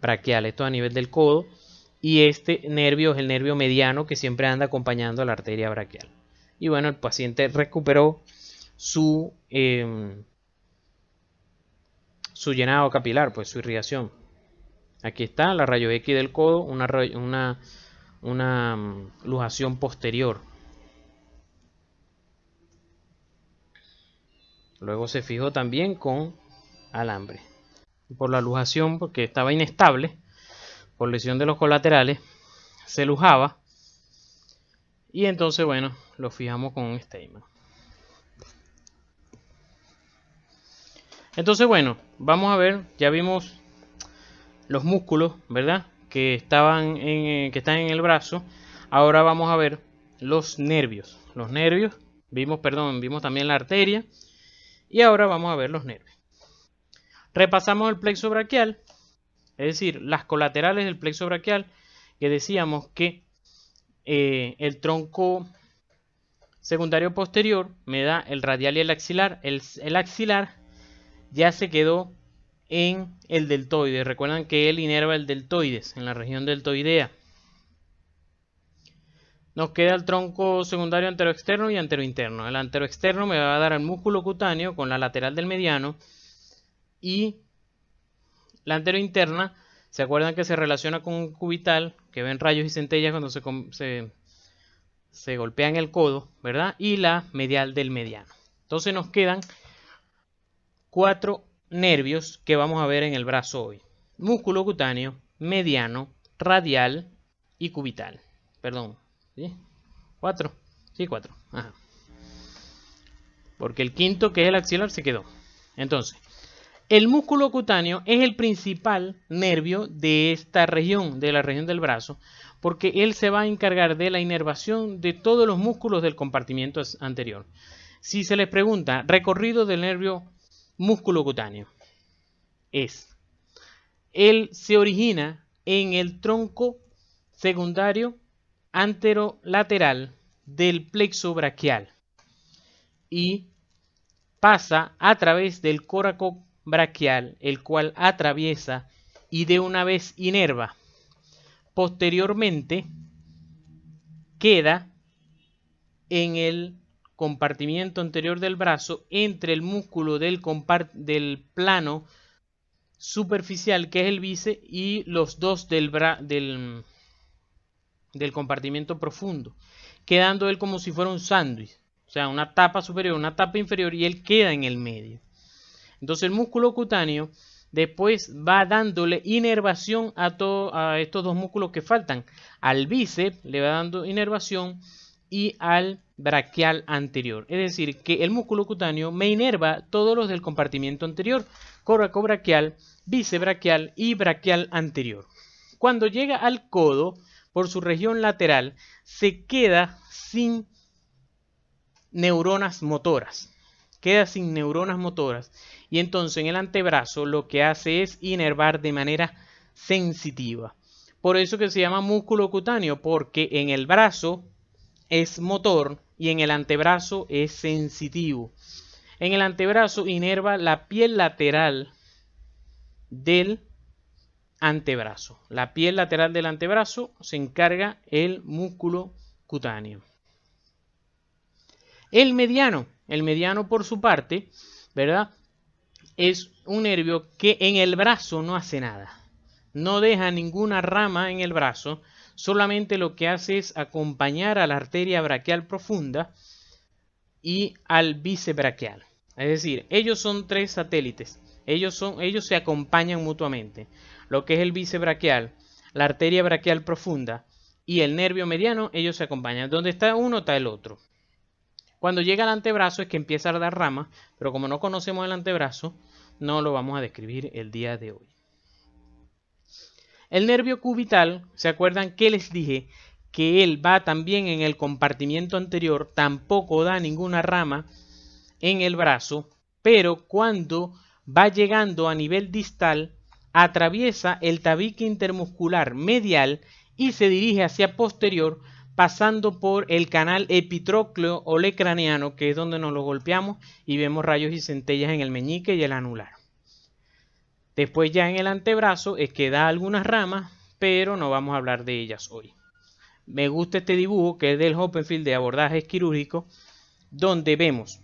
braquial, esto a nivel del codo, y este nervio es el nervio mediano que siempre anda acompañando a la arteria braquial. Y bueno, el paciente recuperó su llenado capilar, pues su irrigación. Aquí está la rayo X del codo, una luxación posterior. Luego se fijó también con alambre. Por la luxación, porque estaba inestable, por lesión de los colaterales, se lujaba. Y entonces, bueno, lo fijamos con un Steinmann. Entonces, bueno, vamos a ver, ya vimos los músculos, ¿verdad? Que están en el brazo. Ahora vamos a ver los nervios. Los nervios, vimos también la arteria. Y ahora vamos a ver los nervios. Repasamos el plexo braquial, es decir, las colaterales del plexo braquial, que decíamos que el tronco secundario posterior me da el radial y el axilar. El axilar ya se quedó en el deltoide. Recuerdan que él inerva el deltoides, en la región deltoidea. Nos queda el tronco secundario anteroexterno y anterointerno. El anteroexterno me va a dar el músculo cutáneo con la lateral del mediano. Y la anterointerna, ¿se acuerdan que se relaciona con un cubital? Que ven rayos y centellas cuando se golpean el codo, ¿verdad? Y la medial del mediano. Entonces nos quedan 4 nervios que vamos a ver en el brazo hoy. Músculo cutáneo, mediano, radial y cubital. Perdón, ¿sí? 4. Sí, 4. Ajá. Porque el quinto, que es el axilar, se quedó. Entonces, el músculo cutáneo es el principal nervio de esta región, de la región del brazo, porque él se va a encargar de la inervación de todos los músculos del compartimiento anterior. Si se les pregunta, recorrido del nervio músculo cutáneo, él se origina en el tronco secundario anterolateral del plexo braquial y pasa a través del coraco braquial, el cual atraviesa y de una vez inerva. Posteriormente queda en el compartimiento anterior del brazo entre el músculo del plano superficial, que es el bíceps, y los dos del compartimiento profundo, quedando él como si fuera un sándwich, o sea, una tapa superior, una tapa inferior, y él queda en el medio. Entonces el músculo cutáneo después va dándole inervación a estos dos músculos que faltan. Al bíceps le va dando inervación y al braquial anterior. Es decir, que el músculo cutáneo me inerva todos los del compartimiento anterior: coracobraquial, bíceps braquial y braquial anterior. Cuando llega al codo, por su región lateral, se queda sin neuronas motoras. Y entonces en el antebrazo lo que hace es inervar de manera sensitiva. Por eso que se llama músculo cutáneo, porque en el brazo es motor y en el antebrazo es sensitivo. En el antebrazo inerva la piel lateral del antebrazo. La piel lateral del antebrazo se encarga el músculo cutáneo. El mediano por su parte, ¿verdad?, es un nervio que en el brazo no hace nada. No deja ninguna rama en el brazo, solamente lo que hace es acompañar a la arteria braquial profunda y al bíceps braquial. Es decir, ellos son tres satélites. Ellos se acompañan mutuamente. Lo que es el bíceps braquial, la arteria braquial profunda y el nervio mediano, ellos se acompañan. Donde está uno, está el otro. Cuando llega al antebrazo es que empieza a dar ramas, pero como no conocemos el antebrazo, no lo vamos a describir el día de hoy. El nervio cubital, ¿se acuerdan que les dije que él va también en el compartimiento anterior? Tampoco da ninguna rama en el brazo, pero cuando va llegando a nivel distal, atraviesa el tabique intermuscular medial y se dirige hacia posterior, pasando por el canal epitrócleo olecraniano, que es donde nos lo golpeamos y vemos rayos y centellas en el meñique y el anular. Después ya en el antebrazo es que da algunas ramas, pero no vamos a hablar de ellas hoy. Me gusta este dibujo que es del Hoppenfield de abordajes quirúrgicos, donde vemos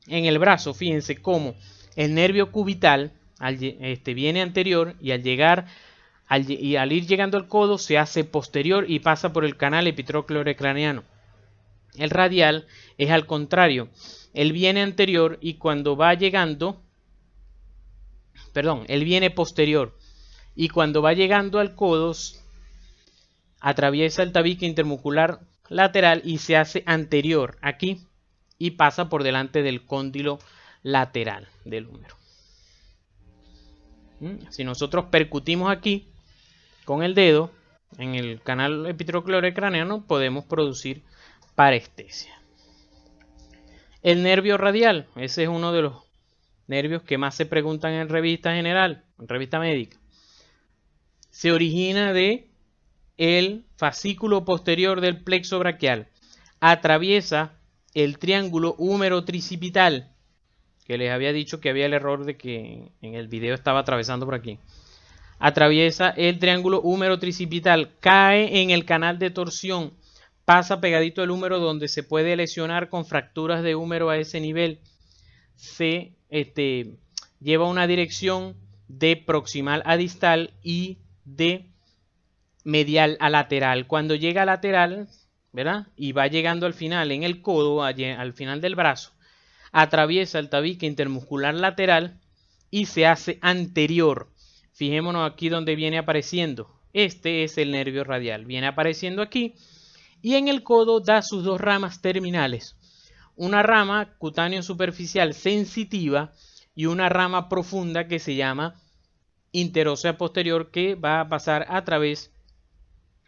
en el brazo, fíjense cómo el nervio cubital viene anterior y al ir llegando al codo se hace posterior y pasa por el canal epitrócleo olecraniano. El radial es al contrario, él viene anterior y cuando va llegando, él viene posterior y cuando va llegando al codo atraviesa el tabique intermuscular lateral y se hace anterior aquí y pasa por delante del cóndilo lateral del húmero. Si nosotros percutimos aquí con el dedo en el canal epitrócleo olecraniano, podemos producir parestesia. El nervio radial, ese es uno de los nervios que más se preguntan en revista general, en revista médica. Se origina de el fascículo posterior del plexo braquial, atraviesa el triángulo húmero-tricipital, que les había dicho que había el error de que en el video estaba atravesando por aquí. Atraviesa el triángulo húmero-tricipital, cae en el canal de torsión, pasa pegadito al húmero donde se puede lesionar con fracturas de húmero a ese nivel. Se lleva una dirección de proximal a distal y de medial a lateral. Cuando llega a lateral, ¿verdad?, y va llegando al final en el codo, al final del brazo, atraviesa el tabique intermuscular lateral y se hace anterior. Fijémonos aquí donde viene apareciendo. Este es el nervio radial. Viene apareciendo aquí y en el codo da sus dos ramas terminales. Una rama cutáneo superficial sensitiva y una rama profunda que se llama interósea posterior, que va a pasar a través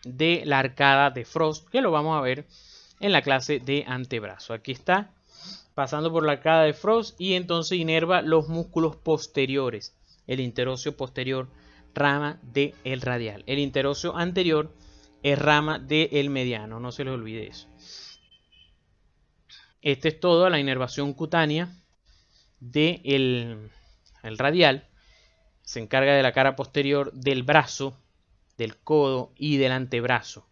de la arcada de Frost, que lo vamos a ver en la clase de antebrazo. Aquí está, pasando por la arcada de Frost y entonces inerva los músculos posteriores. El interóseo posterior, rama del radial. El interóseo anterior es rama del mediano, no se les olvide eso. Este es todo la inervación cutánea del radial. Se encarga de la cara posterior del brazo, del codo y del antebrazo.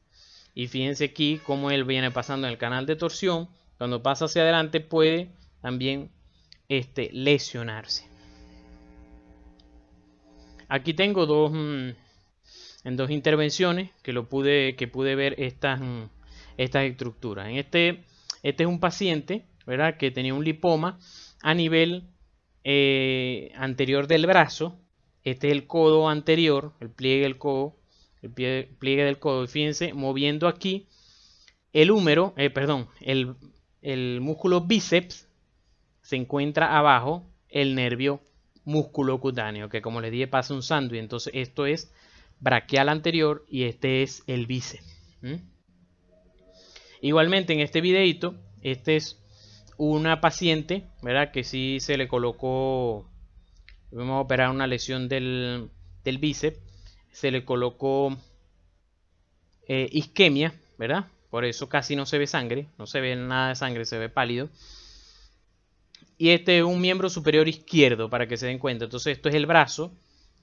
Y fíjense aquí cómo él viene pasando en el canal de torsión. Cuando pasa hacia adelante puede también lesionarse. Aquí tengo en dos intervenciones que pude ver estas estructuras. Este es un paciente, ¿verdad?, que tenía un lipoma a nivel anterior del brazo. Este es el codo anterior, el pliegue del codo, pliegue del codo. Y fíjense, moviendo aquí el húmero, el músculo bíceps, se encuentra abajo el nervio músculo cutáneo, que como les dije pasa un sándwich. Entonces esto es braquial anterior y este es el bíceps. Igualmente en este videito, este es una paciente, ¿verdad?, que sí se le colocó, vamos a operar una lesión del bíceps, se le colocó isquemia, ¿verdad? Por eso casi no se ve sangre, no se ve nada de sangre, se ve pálido. Y este es un miembro superior izquierdo, para que se den cuenta. Entonces esto es el brazo,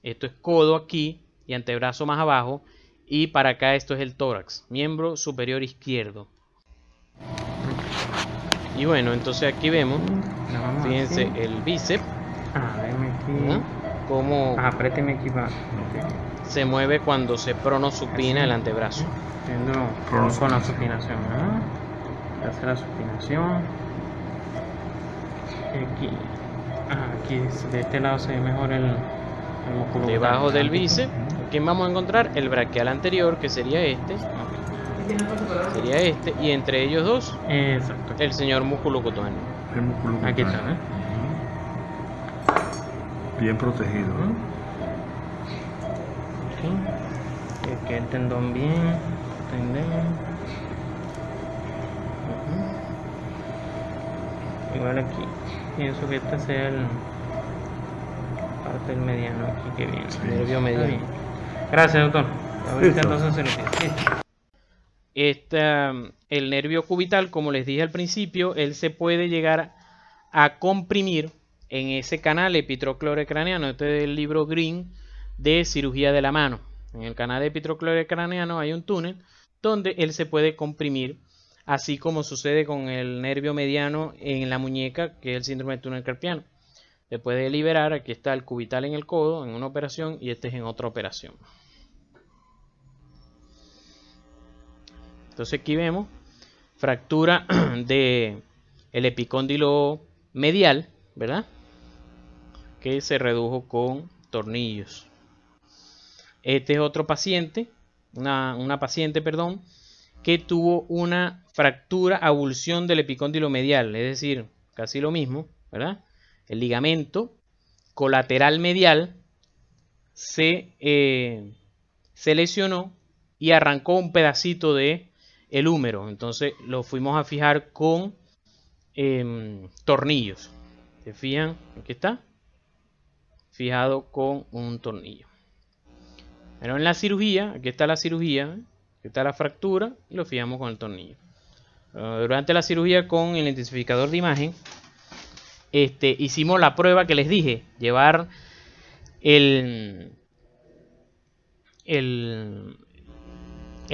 esto es codo aquí y antebrazo más abajo. Y para acá esto es el tórax, miembro superior izquierdo. Y bueno, entonces aquí vemos, fíjense, el bíceps. Venme aquí. ¿No? Cómo Apriéteme aquí para. se mueve cuando se pronosupina el antebrazo. Con la supinación, ¿no? Hace la supinación. Aquí. Aquí de este lado se ve mejor el músculo. Debajo del bíceps, aquí vamos a encontrar el braquial anterior, que sería este. Sería este, y entre ellos dos, exacto, el señor músculo cutáneo. El músculo aquí está, cutáneo. Bien protegido, ¿no? Aquí el tendón bien. Igual aquí. Pienso que este sea el parte del mediano aquí que viene. Sí, nervio mediano. Bien. Gracias, doctor. Ahorita entonces se lo pido. El nervio cubital, como les dije al principio, él se puede llegar a comprimir en ese canal epitrocleorocraniano. Este es el libro Green de cirugía de la mano. En el canal epitrocleorocraniano hay un túnel donde él se puede comprimir, así como sucede con el nervio mediano en la muñeca, que es el síndrome del túnel carpiano. Se puede liberar. Aquí está el cubital en el codo en una operación y este es en otra operación. Entonces aquí vemos fractura de el epicóndilo medial, ¿verdad?, que se redujo con tornillos. Este es otro paciente, una paciente, perdón, que tuvo una fractura, avulsión del epicóndilo medial, es decir, casi lo mismo, ¿verdad? El ligamento colateral medial se lesionó y arrancó un pedacito de el húmero. Entonces lo fuimos a fijar con tornillos. ¿Se fijan? Aquí está fijado con un tornillo. Pero en la cirugía, aquí está la cirugía, aquí está la fractura y lo fijamos con el tornillo. Durante la cirugía, con el intensificador de imagen, hicimos la prueba que les dije, llevar el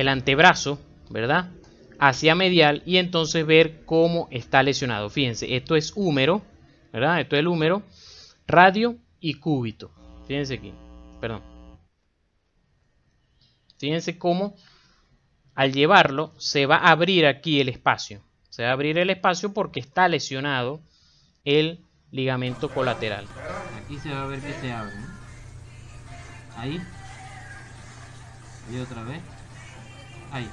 antebrazo, ¿verdad?, hacia medial y entonces ver cómo está lesionado. Fíjense, esto es húmero, ¿verdad? Esto es el húmero, radio y cúbito. Fíjense aquí, perdón. Fíjense cómo al llevarlo se va a abrir aquí el espacio. Se va a abrir el espacio porque está lesionado el ligamento colateral. Aquí se va a ver que se abre, ¿no? Ahí. Y otra vez. Ahí.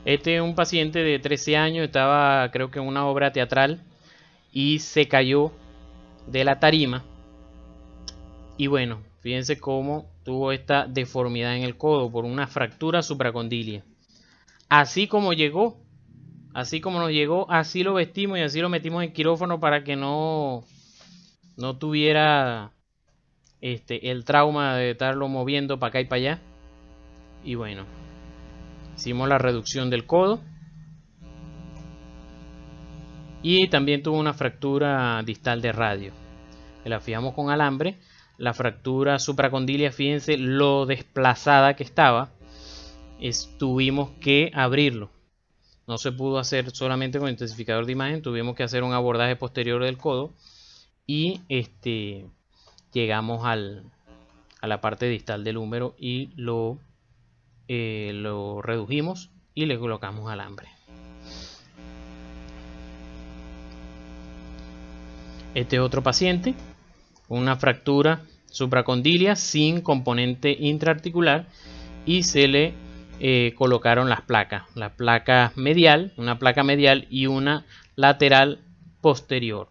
Este es un paciente de 13 años, estaba creo que en una obra teatral y se cayó de la tarima. Y bueno, fíjense cómo tuvo esta deformidad en el codo por una fractura supracondilia. Así como llegó, así como nos llegó, así lo vestimos y así lo metimos en quirófano para que no tuviera el trauma de estarlo moviendo para acá y para allá. Y bueno, hicimos la reducción del codo. Y también tuvo una fractura distal de radio. La fijamos con alambre. La fractura supracondilia, fíjense lo desplazada que estaba. Tuvimos que abrirlo. no se pudo hacer solamente con intensificador de imagen, tuvimos que hacer un abordaje posterior del codo y llegamos a la parte distal del húmero y lo redujimos y le colocamos alambre. Este es otro paciente con una fractura supracondilia sin componente intraarticular y se le colocaron las placas, la placa medial, una placa medial y una lateral posterior.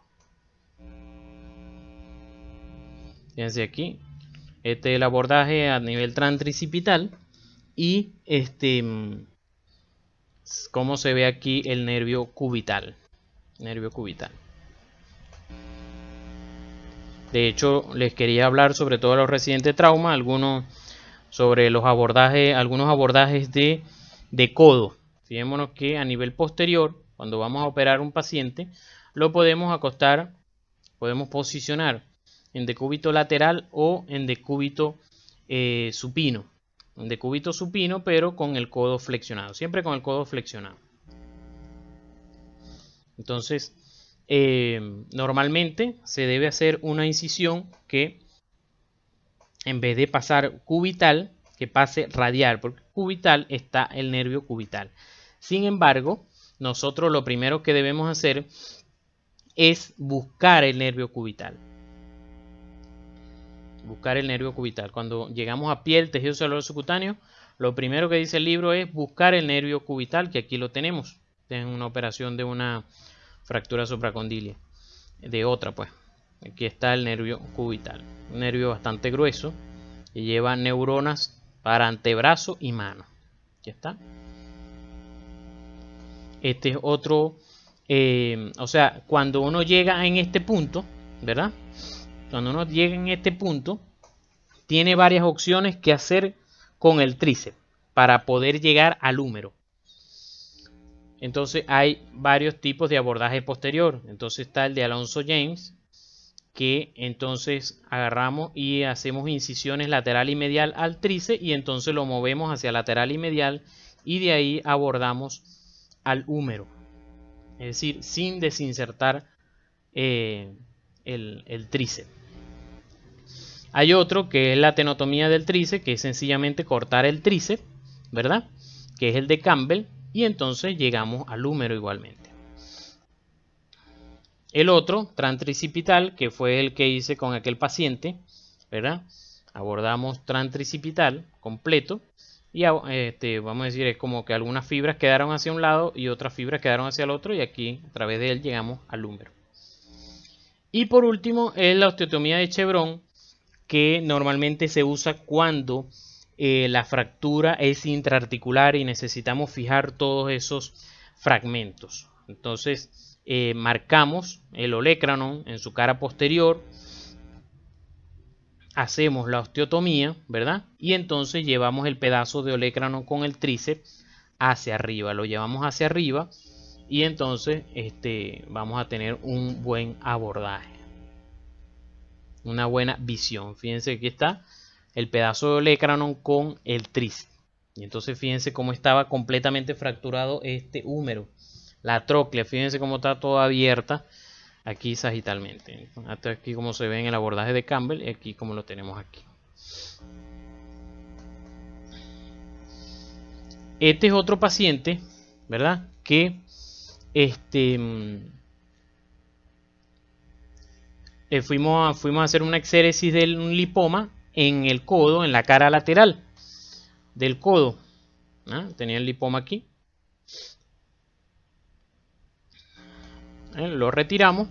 Fíjense aquí, este es el abordaje a nivel transtricipital y como se ve aquí el nervio cubital. De hecho, les quería hablar sobre todo los residentes trauma, sobre los abordajes, algunos abordajes de codo. Fijémonos que a nivel posterior, cuando vamos a operar un paciente, lo podemos acostar, podemos posicionar en decúbito lateral o en decúbito supino. En decúbito supino, pero con el codo flexionado, siempre con el codo flexionado. Entonces, normalmente se debe hacer una incisión que en vez de pasar cubital, que pase radial, porque cubital está el nervio cubital. Sin embargo, nosotros lo primero que debemos hacer es buscar el nervio cubital. Buscar el nervio cubital. Cuando llegamos a piel, tejido celular subcutáneo, lo primero que dice el libro es buscar el nervio cubital, que aquí lo tenemos. Es una operación de una fractura supracondilia. De otra, pues. Aquí está el nervio cubital. Un nervio bastante grueso que lleva neuronas para antebrazo y mano. Aquí está. Este es otro. O sea, cuando uno llega en este punto, ¿verdad? Cuando uno llega en este punto, tiene varias opciones que hacer con el tríceps para poder llegar al húmero. Entonces hay varios tipos de abordaje posterior. Entonces está el de Alonso James, que entonces agarramos y hacemos incisiones lateral y medial al tríceps y entonces lo movemos hacia lateral y medial y de ahí abordamos al húmero. Es decir, sin desinsertar el tríceps. Hay otro que es la tenotomía del tríceps, que es sencillamente cortar el tríceps, ¿verdad? Que es el de Campbell, y entonces llegamos al húmero igualmente. El otro, transtricipital, que fue el que hice con aquel paciente, ¿verdad? Abordamos transtricipital completo y vamos a decir, es como que algunas fibras quedaron hacia un lado y otras fibras quedaron hacia el otro y aquí a través de él llegamos al húmero. Y por último es la osteotomía de Chevron, que normalmente se usa cuando la fractura es intraarticular y necesitamos fijar todos esos fragmentos. Entonces marcamos el olecranon en su cara posterior, hacemos la osteotomía, ¿verdad? Y entonces llevamos el pedazo de olecranon con el tríceps hacia arriba, lo llevamos hacia arriba y entonces vamos a tener un buen abordaje, una buena visión. Fíjense que aquí está el pedazo de olecranon con el tríceps. Y entonces fíjense cómo estaba completamente fracturado este húmero. La tróclea, fíjense cómo está toda abierta aquí sagitalmente. Hasta aquí como se ve en el abordaje de Campbell y aquí como lo tenemos aquí. Este es otro paciente, ¿verdad? Que fuimos a hacer una exéresis de un lipoma en el codo, en la cara lateral del codo. Tenía el lipoma aquí. Lo retiramos.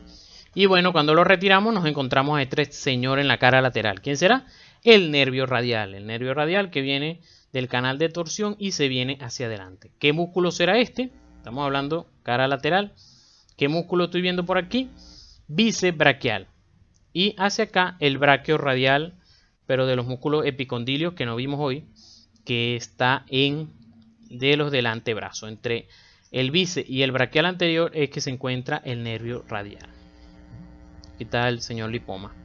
Y bueno, cuando lo retiramos nos encontramos a este señor en la cara lateral. ¿Quién será? El nervio radial. El nervio radial que viene del canal de torsión y se viene hacia adelante. ¿Qué músculo será este? Estamos hablando cara lateral. ¿Qué músculo estoy viendo por aquí? Bíceps braquial. Y hacia acá el braquio radial, pero de los músculos epicondilios que no vimos hoy, que está de los del antebrazo. Entre el bíceps y el braquial anterior es que se encuentra el nervio radial. Aquí está el señor lipoma.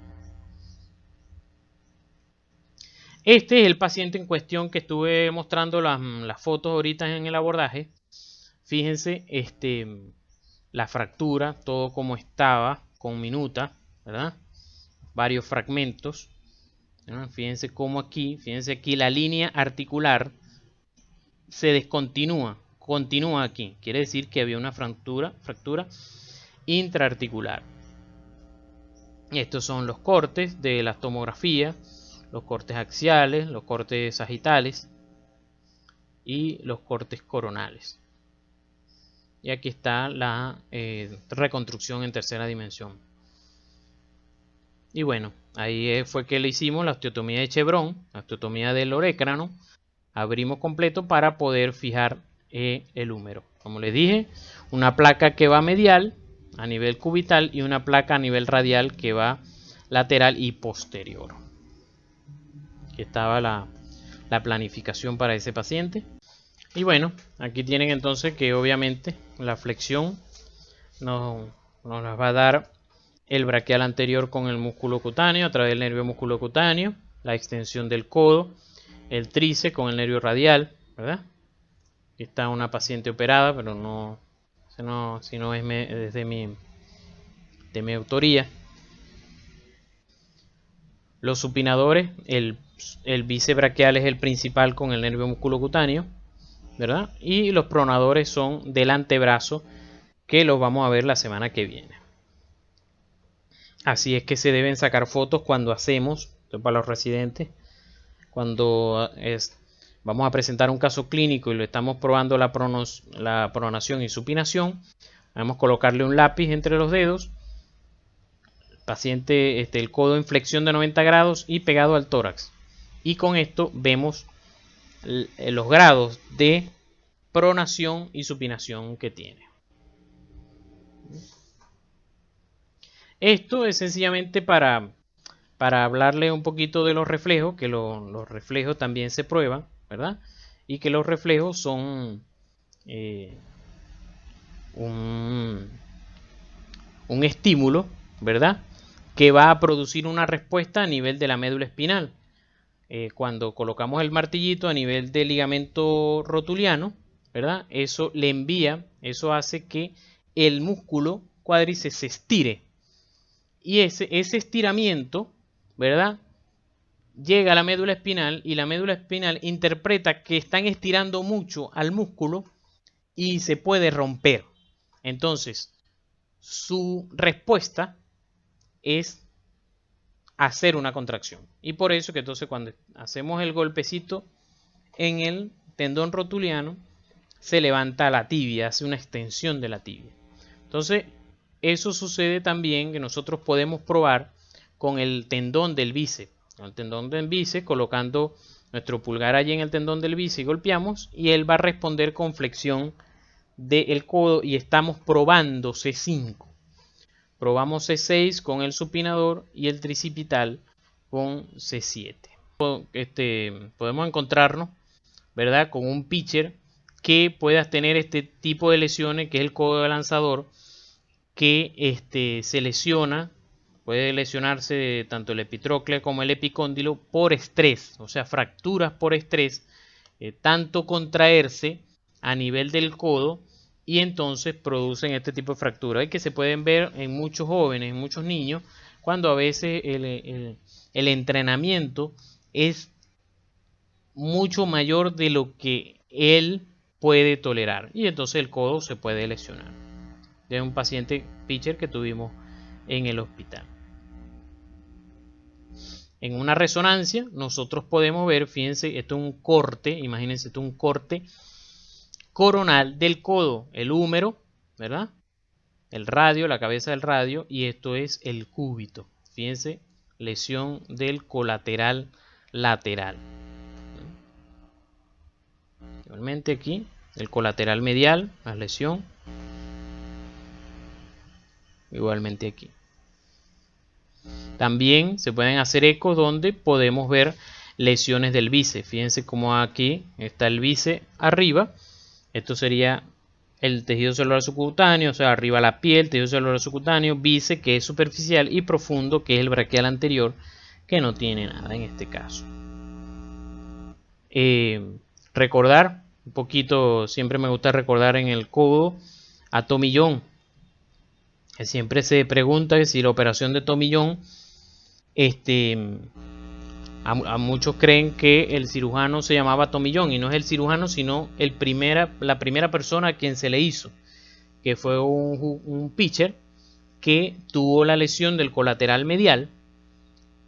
Este es el paciente en cuestión que estuve mostrando las fotos ahorita en el abordaje. fíjense la fractura, todo como estaba, con minuta, ¿verdad? Varios fragmentos. ¿No? Fíjense cómo aquí, la línea articular se descontinúa, continúa aquí. Quiere decir que había una fractura intraarticular. Estos son los cortes de las tomografías, los cortes axiales, los cortes sagitales y los cortes coronales. Y aquí está la reconstrucción en tercera dimensión. Y bueno, ahí fue que le hicimos la osteotomía de Chevron, la osteotomía del orécrano. Abrimos completo para poder fijar el húmero. Como les dije, una placa que va medial a nivel cubital y una placa a nivel radial que va lateral y posterior. Aquí estaba la planificación para ese paciente. Y bueno, aquí tienen entonces que obviamente la flexión nos las va a dar el braquial anterior con el músculo cutáneo a través del nervio musculocutáneo, la extensión del codo, el tríceps con el nervio radial, ¿verdad? Aquí está una paciente operada, pero no si no es desde mi autoría. Los supinadores, el bíceps braquial es el principal con el nervio musculocutáneo, ¿verdad? Y los pronadores son del antebrazo, que los vamos a ver la semana que viene. Así es que se deben sacar fotos cuando hacemos, esto para los residentes, cuando vamos a presentar un caso clínico y lo estamos probando la pronación y supinación. Vamos a colocarle un lápiz entre los dedos, paciente el codo en flexión de 90 grados y pegado al tórax, y con esto vemos los grados de pronación y supinación que tiene. Esto es sencillamente para hablarle un poquito de los reflejos, que los reflejos también se prueban, ¿verdad? Y que los reflejos son un estímulo, ¿verdad? Que va a producir una respuesta a nivel de la médula espinal. Cuando colocamos el martillito a nivel del ligamento rotuliano, ¿verdad? Eso hace que el músculo cuádriceps se estire. Y ese estiramiento, ¿verdad?, llega a la médula espinal y la médula espinal interpreta que están estirando mucho al músculo y se puede romper. Entonces, su respuesta es hacer una contracción. Y por eso que entonces cuando hacemos el golpecito en el tendón rotuliano, se levanta la tibia, hace una extensión de la tibia. Entonces, eso sucede también que nosotros podemos probar con el tendón del bíceps. El tendón del bíceps, colocando nuestro pulgar allí en el tendón del bíceps y golpeamos, y él va a responder con flexión del codo y estamos probando C5. Probamos C6 con el supinador y el tricipital con C7. Podemos encontrarnos, ¿verdad?, con un pitcher que pueda tener este tipo de lesiones, que es el codo de lanzador, que se lesiona, puede lesionarse tanto el epitrócleo como el epicóndilo por estrés, o sea, fracturas por estrés, tanto contraerse a nivel del codo, y entonces producen este tipo de fracturas, y que se pueden ver en muchos jóvenes, en muchos niños, cuando a veces el entrenamiento es mucho mayor de lo que él puede tolerar, y entonces el codo se puede lesionar. De un paciente pitcher que tuvimos en el hospital. En una resonancia nosotros podemos ver, fíjense, esto es un corte, imagínense, esto es un corte coronal del codo, el húmero, ¿verdad? El radio, la cabeza del radio, y esto es el cúbito. Fíjense, lesión del colateral lateral. Igualmente aquí, el colateral medial, la lesión. Igualmente aquí. También se pueden hacer ecos donde podemos ver lesiones del bíceps. Fíjense cómo aquí está el bíceps arriba. Esto sería el tejido celular subcutáneo, o sea, arriba la piel, tejido celular subcutáneo, bíceps que es superficial y profundo, que es el braquial anterior, que no tiene nada en este caso. Recordar un poquito, siempre me gusta recordar en el codo a Tommy John. Que siempre se pregunta si la operación de Tommy John, a muchos creen que el cirujano se llamaba Tommy John y no es el cirujano, sino la primera persona a quien se le hizo, que fue un pitcher que tuvo la lesión del colateral medial,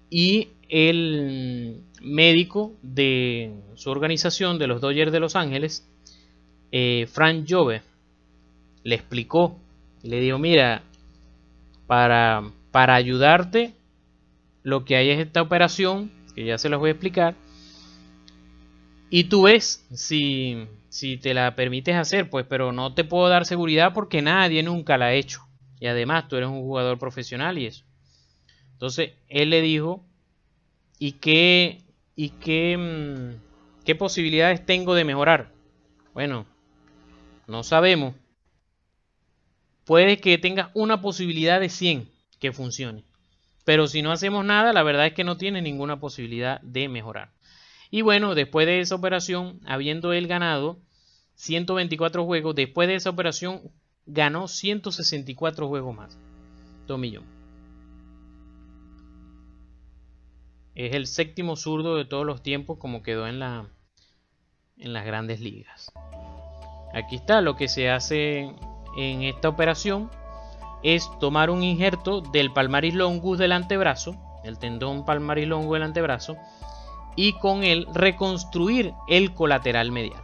y el médico de su organización de los Dodgers de Los Ángeles, Frank Jove, le explicó y le dijo: mira, para ayudarte, lo que hay es esta operación, que ya se las voy a explicar, y tú ves si te la permites hacer, pues, pero no te puedo dar seguridad porque nadie nunca la ha hecho, y además tú eres un jugador profesional y eso. Entonces él le dijo: ¿y qué posibilidades tengo de mejorar? Bueno, no sabemos. Puede que tengas una posibilidad de 100 que funcione, pero si no hacemos nada, la verdad es que no tiene ninguna posibilidad de mejorar. Y bueno, después de esa operación, habiendo él ganado 124 juegos, después de esa operación ganó 164 juegos más. Tommy John es el séptimo zurdo de todos los tiempos como quedó en las grandes ligas. Aquí está lo que se hace en esta operación: es tomar un injerto del palmaris longus del antebrazo, el tendón palmaris longus del antebrazo, y con él reconstruir el colateral medial.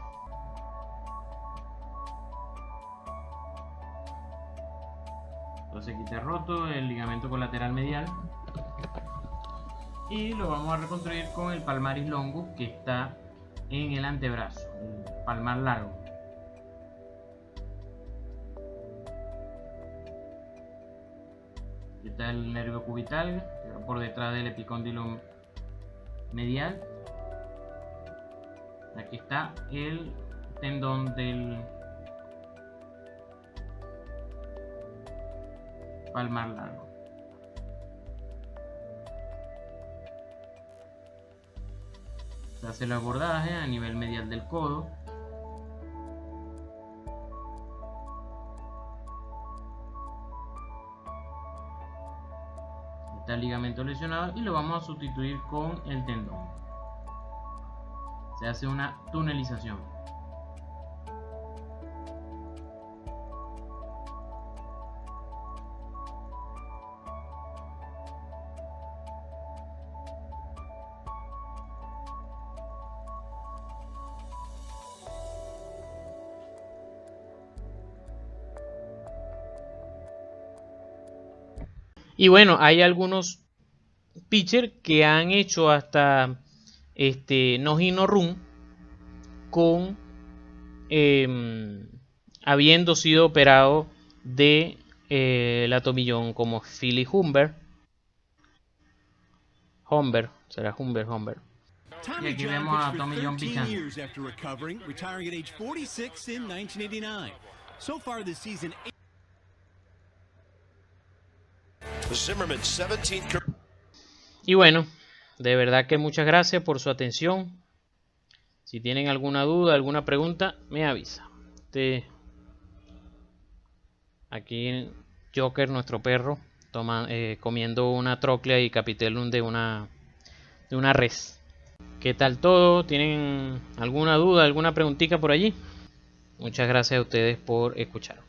Entonces aquí está roto el ligamento colateral medial y lo vamos a reconstruir con el palmaris longus que está en el antebrazo, el palmar largo. Aquí está el nervio cubital por detrás del epicóndilo medial. Aquí está el tendón del palmar largo. Se hace el abordaje a nivel medial del codo. Está el ligamento lesionado y lo vamos a sustituir con el tendón. Se hace una tunelización. Y bueno, hay algunos pitchers que han hecho hasta no hit no run con habiendo sido operado de la Tommy John, como Philly Humber. Será Humber. Y aquí vemos a Tommy John pichando. Y bueno, de verdad que muchas gracias por su atención. Si tienen alguna duda, alguna pregunta, me avisa. Aquí Joker, nuestro perro, comiendo una trochlea y capitelum de una res. ¿Qué tal todo? ¿Tienen alguna duda, alguna preguntita por allí? Muchas gracias a ustedes por escuchar.